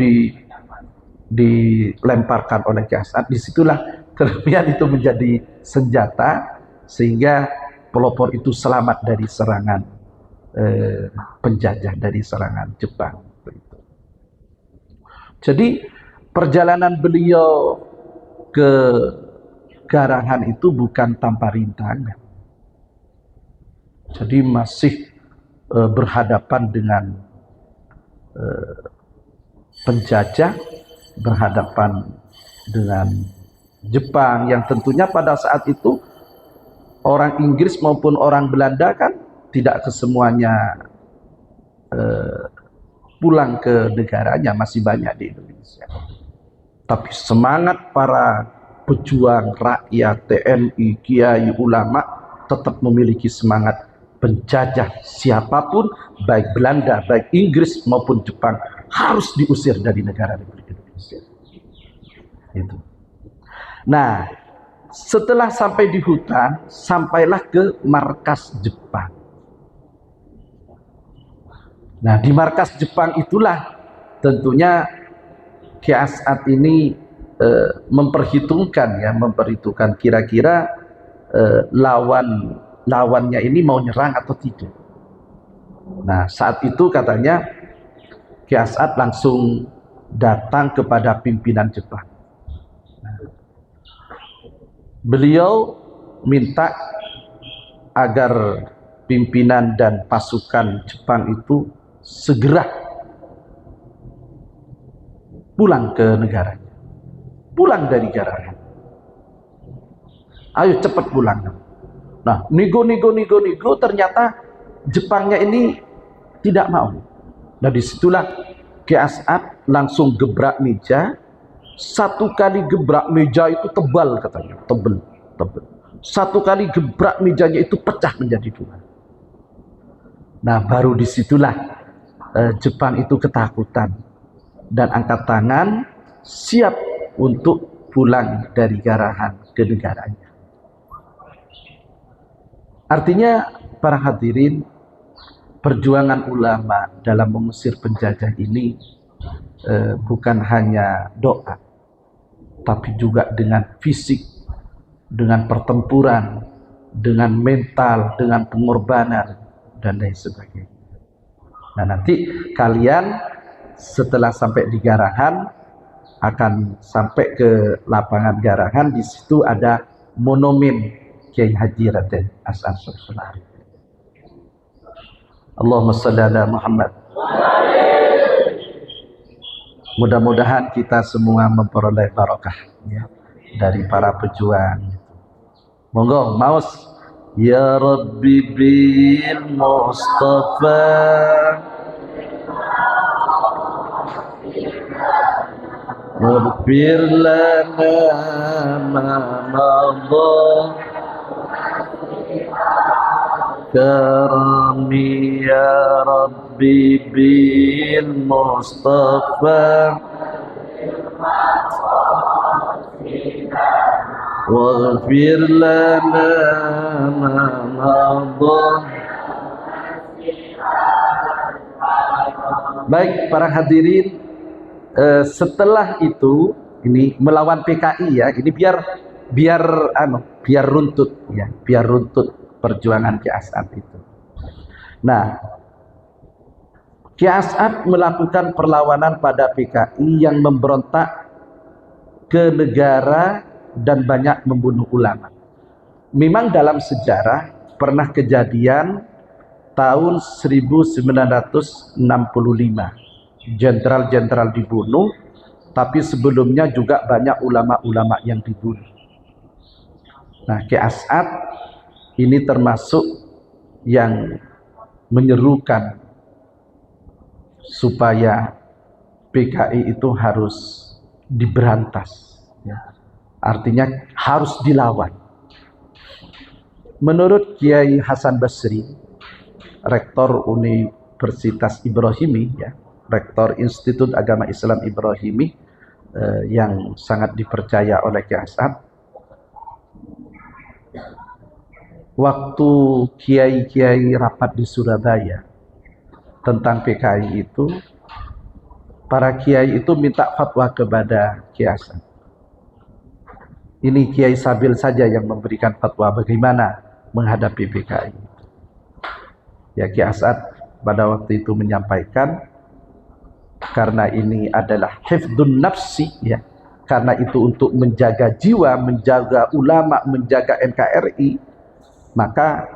dilemparkan oleh Ki As'ad. Disitulah kemudian itu menjadi senjata sehingga pelopor itu selamat dari serangan penjajah, dari serangan Jepang. Jadi perjalanan beliau ke Garahan itu bukan tanpa rintangan. Jadi masih berhadapan dengan penjajah, berhadapan dengan Jepang yang tentunya pada saat itu orang Inggris maupun orang Belanda kan tidak kesemuanya pulang ke negaranya, masih banyak di Indonesia. Tapi semangat para pejuang rakyat, TNI, kiai, ulama tetap memiliki semangat penjajah siapapun, baik Belanda, baik Inggris maupun Jepang, harus diusir dari negara Republik Indonesia. Itu. Nah, setelah sampai di hutan, sampailah ke markas Jepang. Nah, di markas Jepang itulah tentunya Ki As'ad ini memperhitungkan kira-kira lawannya ini mau nyerang atau tidak. Nah, saat itu katanya Ki As'ad langsung datang kepada pimpinan Jepang. Beliau minta agar pimpinan dan pasukan Jepang itu segera pulang ke negaranya, pulang dari Garahan. Ayo cepat pulang. Nah, nego, ternyata Jepangnya ini tidak mau. Nah, disitulah Ki As'ad langsung gebrak meja. Satu kali gebrak meja itu tebal katanya, tebal. Satu kali gebrak mejanya itu pecah menjadi dua. Nah, baru disitulah Jepang itu ketakutan dan angkat tangan siap untuk pulang dari Garahan ke negaranya. Artinya para hadirin, perjuangan ulama dalam mengusir penjajah ini bukan hanya doa, tapi juga dengan fisik, dengan pertempuran, dengan mental, dengan pengorbanan, dan lain sebagainya. Nah, nanti kalian setelah sampai di Garahan akan sampai ke lapangan Garahan. Di situ ada monumen Kiai Haji Raden As'ad Syekh. Allahumma shalli ala Muhammad. Mudah-mudahan kita semua memperoleh barokah ya, dari para pejuang. Monggo maus. Ya Rabbi bil Mustafa waghfir lana ma madha karami ya Rabbi bil Mustafa waghfir lana ma madha. Baik para hadirin, setelah itu ini melawan PKI ya, ini biar runtut ya, biar runtut perjuangan Ki As'ad itu. Nah, Ki As'ad melakukan perlawanan pada PKI yang memberontak ke negara dan banyak membunuh ulama. Memang dalam sejarah pernah kejadian tahun 1965 jenderal-jenderal dibunuh, tapi sebelumnya juga banyak ulama-ulama yang dibunuh. Nah, Ki As'ad ini termasuk yang menyerukan supaya PKI itu harus diberantas ya. Artinya harus dilawan. Menurut Kiai Hasan Basri, Rektor Universitas Ibrahimi ya, Rektor Institut Agama Islam Ibrahimi yang sangat dipercaya oleh Ki As'ad, waktu kiai-kiai rapat di Surabaya tentang PKI itu, para kiai itu minta fatwa kepada Kiai Hasan. Ini Kiai Sabil saja yang memberikan fatwa bagaimana menghadapi PKI. Ya, Kiai Asad pada waktu itu menyampaikan, karena ini adalah hifdun nafsi, ya, karena itu untuk menjaga jiwa, menjaga ulama, menjaga NKRI, maka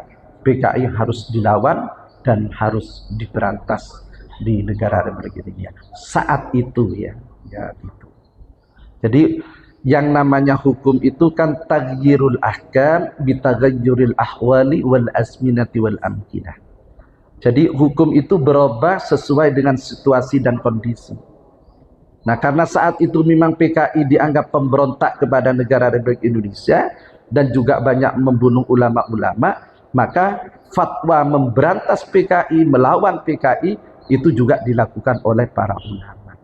PKI harus dilawan dan harus diberantas di negara Republik Indonesia saat itu, ya itu. Jadi yang namanya hukum itu kan taghyirul ahkam bitaghayyuril ahwali wal azminati wal amkinah. Jadi hukum itu berubah sesuai dengan situasi dan kondisi. Nah, karena saat itu memang PKI dianggap pemberontak kepada negara Republik Indonesia dan juga banyak membunuh ulama-ulama, maka fatwa memberantas PKI, melawan PKI itu juga dilakukan oleh para ulama.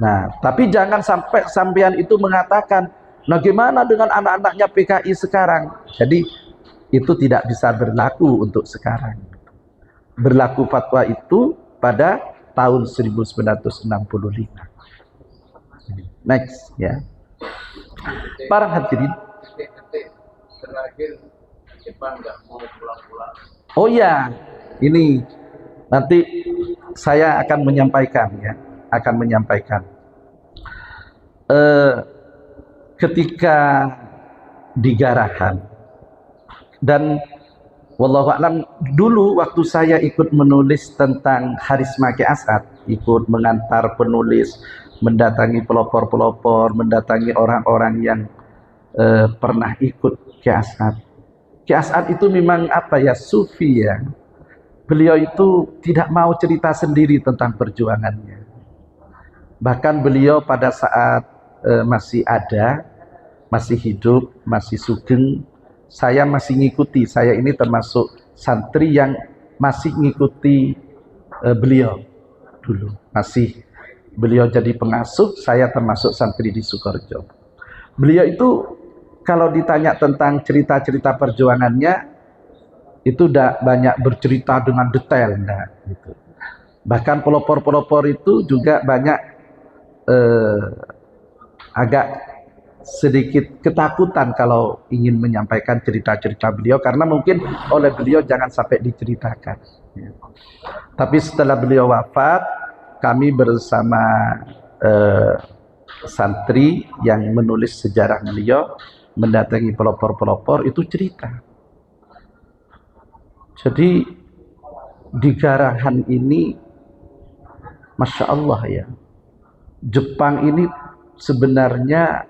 Nah, tapi jangan sampai sampean itu mengatakan, nah gimana dengan anak-anaknya PKI sekarang? Jadi itu tidak bisa berlaku untuk sekarang. Berlaku fatwa itu pada tahun 1965. Next, ya. Para hadirin. Terakhir Jepang nggak mau pulang-pulang. Oh ya, ini nanti saya akan menyampaikan, ya. Ketika di Garahan, dan wallahu a'lam, dulu waktu saya ikut menulis tentang Harisma Kiai Asad, ikut mengantar penulis, mendatangi pelopor-pelopor, mendatangi orang-orang yang pernah ikut Kiai Asad. Kiai Asad itu memang apa ya, sufi ya. Beliau itu tidak mau cerita sendiri tentang perjuangannya. Bahkan beliau pada saat masih ada, masih hidup, masih sugeng, saya masih ngikuti. Saya ini termasuk santri yang masih ngikuti beliau dulu. Masih beliau jadi pengasuh, saya termasuk santri di Sukorejo. Beliau itu kalau ditanya tentang cerita-cerita perjuangannya, itu udah banyak bercerita dengan detail, gitu. Bahkan pelopor-pelopor itu juga banyak agak sedikit ketakutan kalau ingin menyampaikan cerita-cerita beliau, karena mungkin oleh beliau jangan sampai diceritakan. Tapi setelah beliau wafat, kami bersama santri yang menulis sejarah beliau mendatangi pelopor-pelopor itu cerita. Jadi di Garahan ini, Masya Allah ya, Jepang ini sebenarnya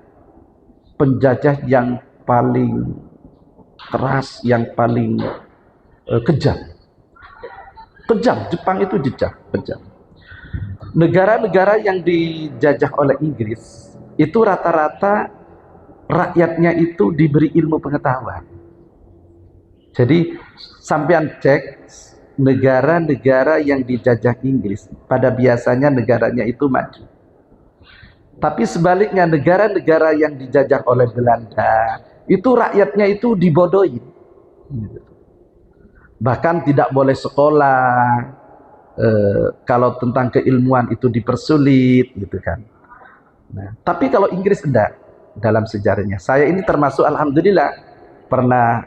penjajah yang paling keras, yang paling kejam. Jepang itu kejam. Negara-negara yang dijajah oleh Inggris itu rata-rata rakyatnya itu diberi ilmu pengetahuan. Jadi sampean cek negara-negara yang dijajah Inggris, pada biasanya negaranya itu maju. Tapi sebaliknya negara-negara yang dijajah oleh Belanda, itu rakyatnya itu dibodohin. Bahkan tidak boleh sekolah, kalau tentang keilmuan itu dipersulit, gitu kan. Nah, tapi kalau Inggris enggak, dalam sejarahnya. Saya ini termasuk alhamdulillah pernah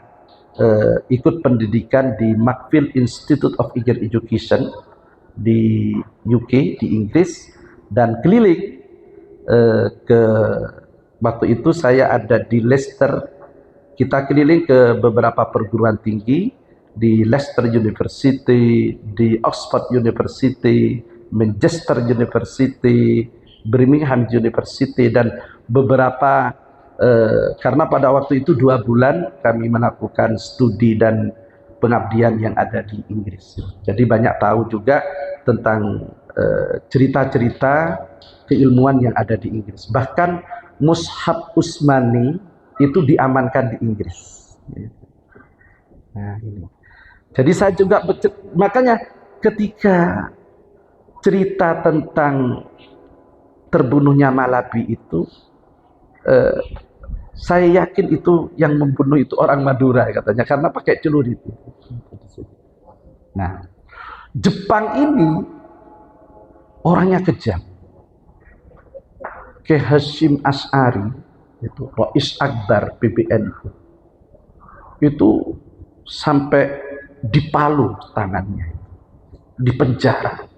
ikut pendidikan di Macfield Institute of Higher Education di UK, di Inggris, dan keliling ke waktu itu saya ada di Leicester. Kita keliling ke beberapa perguruan tinggi di Leicester University, di Oxford University, Manchester University, Birmingham University, dan beberapa karena pada waktu itu 2 bulan kami melakukan studi dan pengabdian yang ada di Inggris. Jadi banyak tahu juga tentang cerita-cerita keilmuan yang ada di Inggris. Bahkan Mushaf Utsmani itu diamankan di Inggris. Nah, ini. Jadi saya juga makanya ketika cerita tentang terbunuhnya Malabi itu, saya yakin itu yang membunuh itu orang Madura katanya, karena pakai celurit. Nah, Jepang ini orangnya kejam. Kiai Hasyim Asy'ari itu Rais Akbar PBNU itu sampai dipalu tangannya, dipenjara.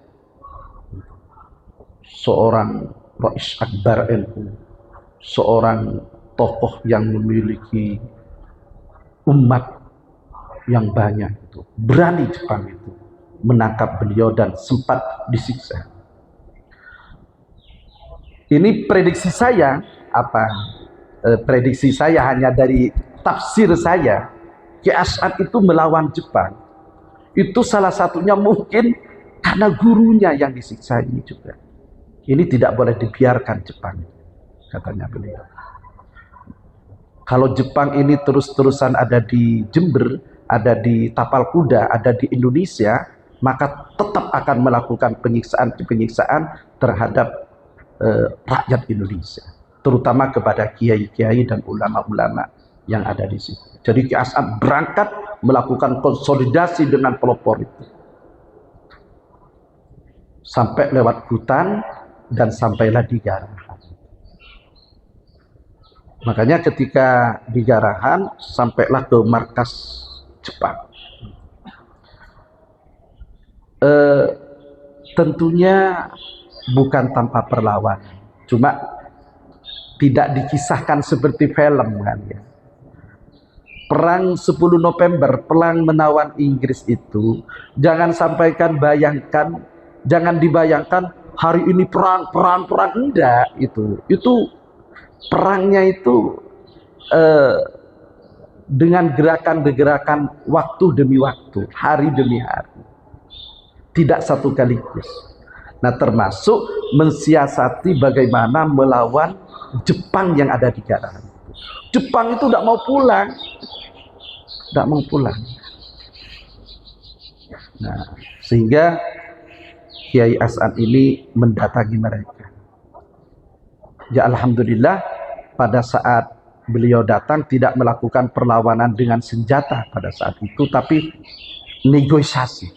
Seorang Rais Akbar NU, seorang tokoh yang memiliki umat yang banyak itu, berani Jepang itu menangkap beliau dan sempat disiksa. Ini prediksi saya, prediksi saya hanya dari tafsir saya. Kiai As'ad itu melawan Jepang itu salah satunya mungkin karena gurunya yang disiksa ini juga. Ini tidak boleh dibiarkan Jepang, katanya beliau. Kalau Jepang ini terus-terusan ada di Jember, ada di Tapal Kuda, ada di Indonesia, maka tetap akan melakukan penyiksaan terhadap rakyat Indonesia, terutama kepada kiai-kiai dan ulama-ulama yang ada di situ. Jadi Kiai As'ad berangkat melakukan konsolidasi dengan pelopor itu sampai lewat hutan dan sampailah di Garahan. Makanya ketika di Garahan sampailah ke markas Jepang. Tentunya bukan tanpa perlawanan, cuma tidak dikisahkan seperti film kan ya. Perang 10 November, perang melawan Inggris itu jangan dibayangkan hari ini perang enggak, itu perangnya itu dengan gerakan waktu demi waktu, hari demi hari, tidak satu kaligus. Nah, termasuk mensiasati bagaimana melawan Jepang yang ada di Garahan. Jepang itu tidak mau pulang. Nah, sehingga Kiai As'ad ini mendatangi mereka. Ya alhamdulillah, pada saat beliau datang tidak melakukan perlawanan dengan senjata pada saat itu, tapi negosiasi.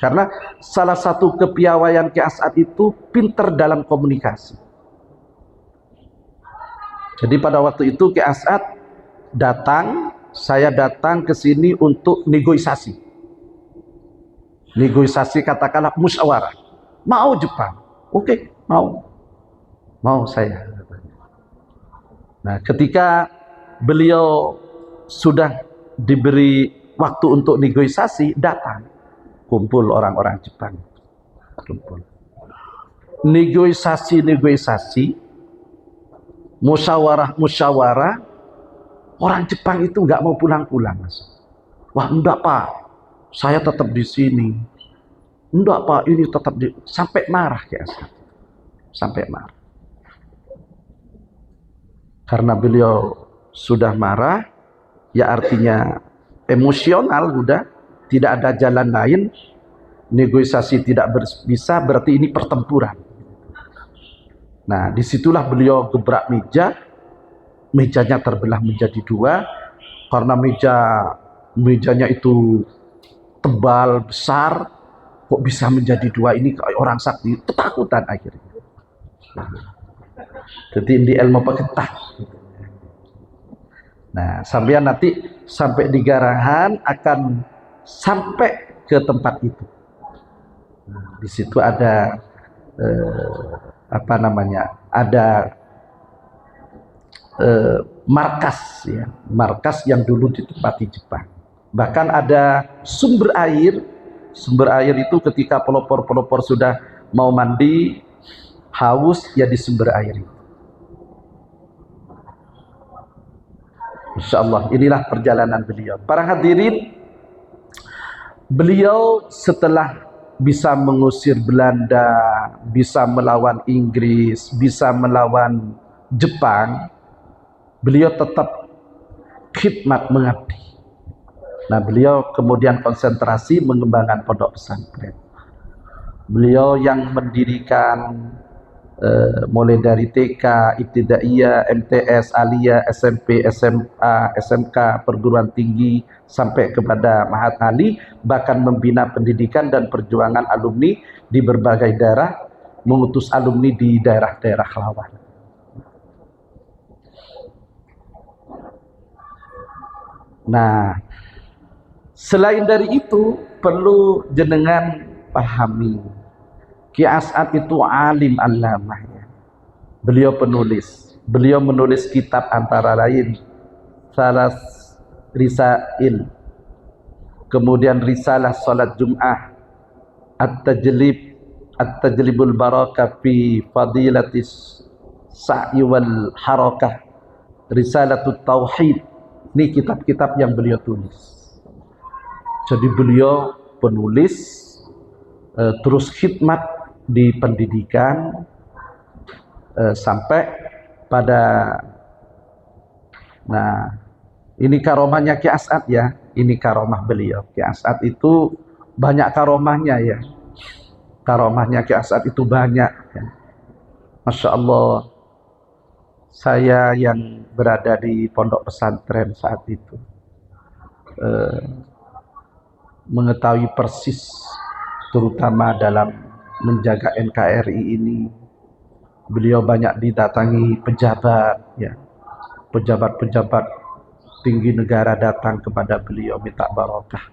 Karena salah satu kepiawaian Kiai As'ad itu pinter dalam komunikasi. Jadi pada waktu itu Kiai As'ad saya datang ke sini untuk negosiasi. Negosiasi katakanlah musyawarah. Mau Jepang? Oke, mau saya. Nah, ketika beliau sudah diberi waktu untuk negosiasi, datang. Kumpul orang-orang Jepang. Negosiasi, musyawarah, orang Jepang itu nggak mau pulang-pulang, Mas. Wah, enggak Pak, saya tetap di sini. Enggak Pak, ini tetap sampai marah ya, sampai marah. Karena beliau sudah marah, ya artinya emosional udah, tidak ada jalan lain, negosiasi tidak bisa, berarti ini pertempuran. Nah, disitulah beliau gebrak mejanya terbelah menjadi dua, karena mejanya itu tebal, besar, kok bisa menjadi dua, ini orang sakti, ketakutan akhirnya. Jadi di ilmu peketah. Nah, sampai di Garahan akan sampai ke tempat itu. Nah, di situ ada ada markas ya, markas yang dulu ditempati Jepang. Bahkan ada sumber air itu ketika pelopor sudah mau mandi, haus, ya di sumber air itu. Insya Allah inilah perjalanan beliau. Para hadirin, beliau setelah bisa mengusir Belanda, bisa melawan Inggris, bisa melawan Jepang, beliau tetap khidmat mengabdi. Nah, beliau kemudian konsentrasi mengembangkan pondok pesantren. Beliau yang mendirikan mulai dari TK, Ibtidaiyah, MTS, Aliyah, SMP, SMA, SMK, perguruan tinggi sampai kepada Mahat Ali, bahkan membina pendidikan dan perjuangan alumni di berbagai daerah, mengutus alumni di daerah-daerah lawan. Nah, selain dari itu perlu jenengan pahami, Ki As'ad itu alim allamah ya. Beliau penulis. Beliau menulis kitab antara lain Salas Risail, kemudian Risalah Salat Jum'ah, At-Tajlibul Barakah fi Fadilatis Sa'i wal Harakah, Risalatut Tauhid. Ini kitab-kitab yang beliau tulis. Jadi beliau penulis, terus khidmat di pendidikan, sampai pada, nah ini karomahnya Ki As'ad ya, ini karomah beliau. Ki As'ad itu banyak karomahnya ya, karomahnya Ki As'ad itu banyak ya. Masya Allah, saya yang berada di pondok pesantren saat itu mengetahui persis, terutama dalam menjaga NKRI ini, beliau banyak didatangi pejabat ya, pejabat-pejabat tinggi negara datang kepada beliau minta barokah.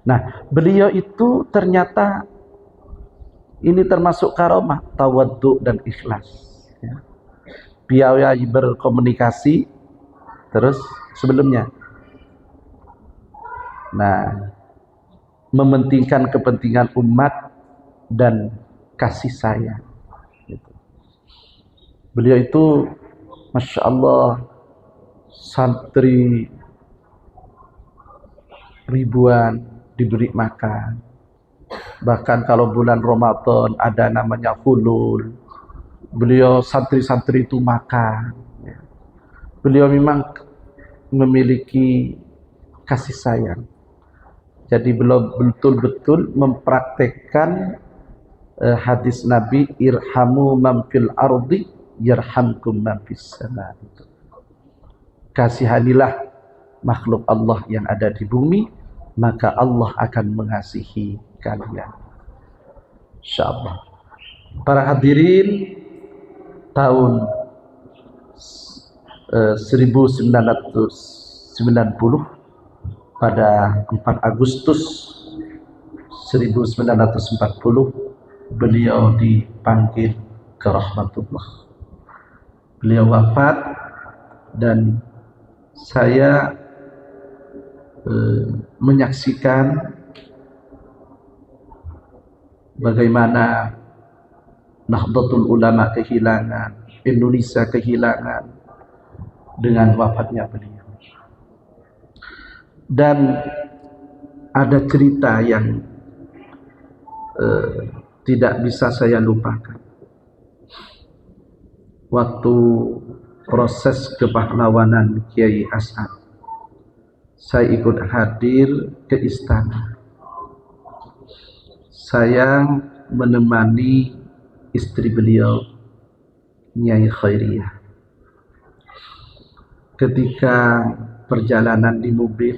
Nah, beliau itu ternyata ini termasuk karomah tawaddu dan ikhlas ya. Piawai berkomunikasi terus sebelumnya, nah, mementingkan kepentingan umat dan kasih sayang gitu. Beliau itu Masya Allah, santri ribuan diberi makan. Bahkan kalau bulan Ramadan ada namanya hulul, beliau santri-santri itu makan ya. Beliau memang memiliki kasih sayang. Jadi beliau betul-betul mempraktekkan hadis Nabi, irhamu man fil ardi yarhamkum man fis sama. Kasihanilah makhluk Allah yang ada di bumi, maka Allah akan mengasihi kalian. Insyaallah. Para hadirin, tahun 1990 pada 4 Agustus 1940 beliau dipanggil ke rahmatullah. Beliau wafat dan saya menyaksikan bagaimana Nahdlatul Ulama kehilangan, Indonesia kehilangan dengan wafatnya beliau. Dan ada cerita yang tidak bisa saya lupakan. Waktu proses kepahlawanan Kiai As'ad, saya ikut hadir ke istana. Saya menemani istri beliau, Nyai Khairiyah. Ketika perjalanan di mobil,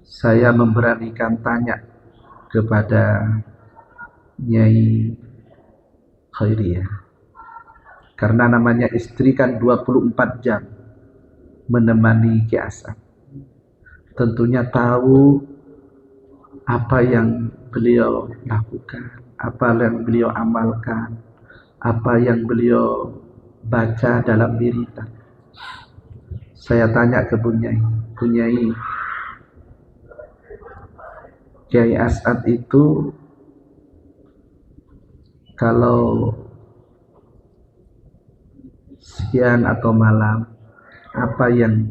saya memberanikan tanya kepada Nyai Khairiyah, karena namanya istri kan 24 jam menemani Ki As'ad. Tentunya tahu apa yang beliau lakukan, apa yang beliau amalkan, apa yang beliau baca dalam wiridan. Saya tanya ke Bunyai, Kiai As'ad itu kalau siang atau malam apa yang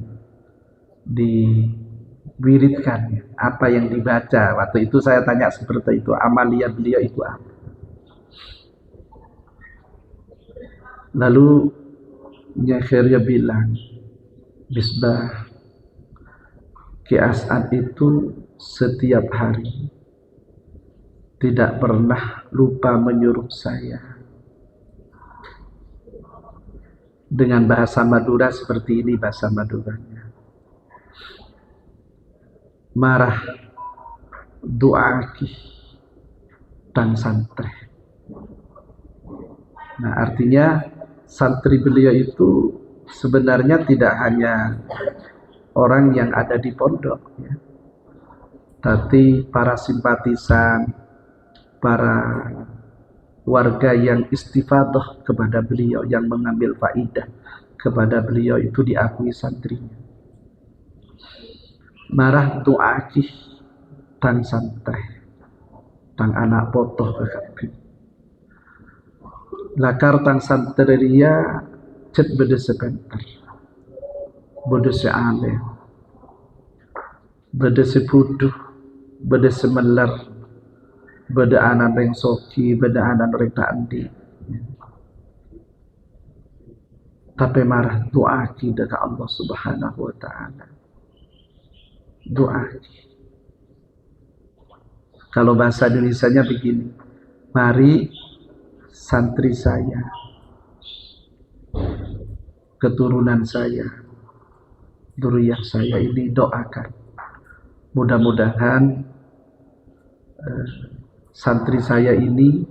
diwiridkan, apa yang dibaca? Waktu itu saya tanya seperti itu, amalia beliau itu apa? Lalu Nyai Khairiyah bilang, Bisbah, Ki As'ad itu setiap hari tidak pernah lupa menyuruh saya Dengan bahasa Madura seperti ini bahasa Maduranya. Marah doaki dan santri. Nah, artinya santri beliau itu sebenarnya tidak hanya orang yang ada di pondok, ya, tapi para simpatisan, para warga yang istifadah kepada beliau, yang mengambil faidah kepada beliau itu diakui santrinya. Marah doaki tang santri, tang anak potoh kekabin. Lakar tang santeria cet bede sebentar, bede seale, bede sepuduh, bede semelar, bede anan reng soki, bede anan reng taandi. Tapi marah doaki dekat Allah Subhanahu wa Ta'ala. Doaki. Kalau bahasa Indonesianya begini, mari santri saya, keturunan saya, dzurriyyah saya ini doakan. Mudah-mudahan santri saya ini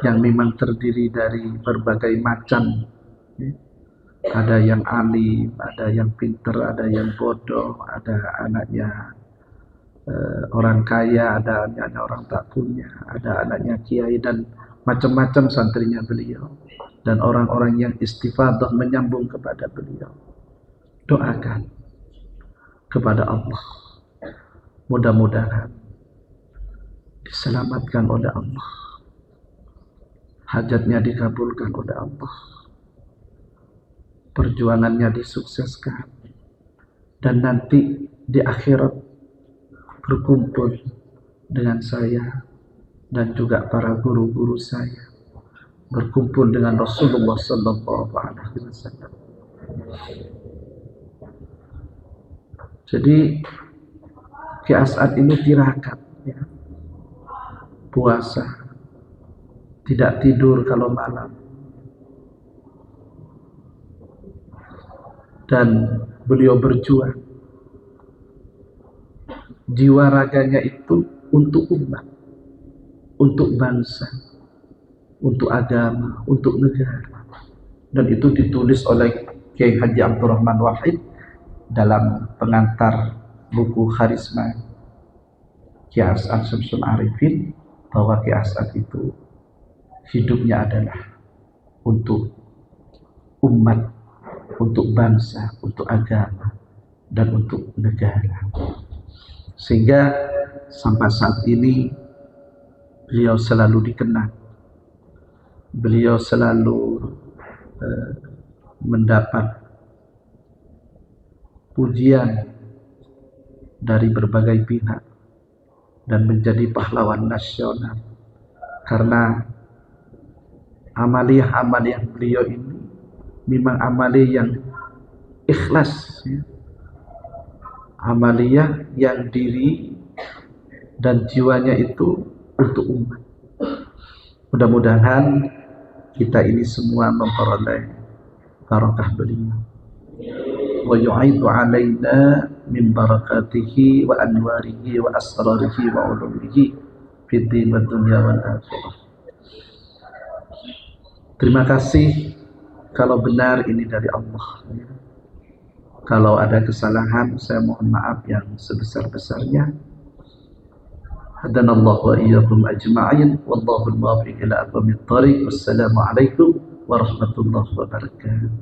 yang memang terdiri dari berbagai macam, ya. Ada yang alim, ada yang pinter, ada yang bodoh, ada anaknya orang kaya, ada anaknya orang tak punya, ada anaknya kiai, dan macam-macam santrinya beliau, dan orang-orang yang istifadah menyambung kepada beliau. Doakan kepada Allah, mudah-mudahan diselamatkan oleh Allah, hajatnya dikabulkan oleh Allah, perjuangannya disukseskan, dan nanti di akhirat berkumpul dengan saya dan juga para guru-guru saya, berkumpul dengan Rasulullah Sallallahu Alaihi Wasallam. Jadi Ki As'ad ini tirakat, ya. Puasa, tidak tidur kalau malam, dan beliau berjuang. Jiwa raganya itu untuk umat, untuk bangsa, untuk agama, untuk negara. Dan itu ditulis oleh Kiai Haji Abdurrahman Wahid dalam pengantar buku Kharisma Ki As'ad Syamsul Arifin, bahwa Ki As'ad itu hidupnya adalah untuk umat, untuk bangsa, untuk agama, dan untuk negara. Sehingga sampai saat ini beliau selalu dikenang, beliau selalu mendapat pujian dari berbagai pihak dan menjadi pahlawan nasional, karena amaliyah-amaliyah beliau ini memang amaliyah yang ikhlas, ya. Amaliyah yang diri dan jiwanya itu untuk umat. Mudah-mudahan kita ini semua memperoleh barakah beliau. Wa yu'idu alaina min barakatihi wa anwarihi wa asrarihi wa ulumihi fid din wad dunya wal akhirah. Terima kasih kalau benar ini dari Allah. Kalau ada kesalahan, saya mohon maaf yang sebesar-besarnya. Hadanallahu wa iyyakum ajma'in, wallahu al-muwaffiq ila aqwamit thariq. Wassalamu alaikum warahmatullahi wabarakatuh.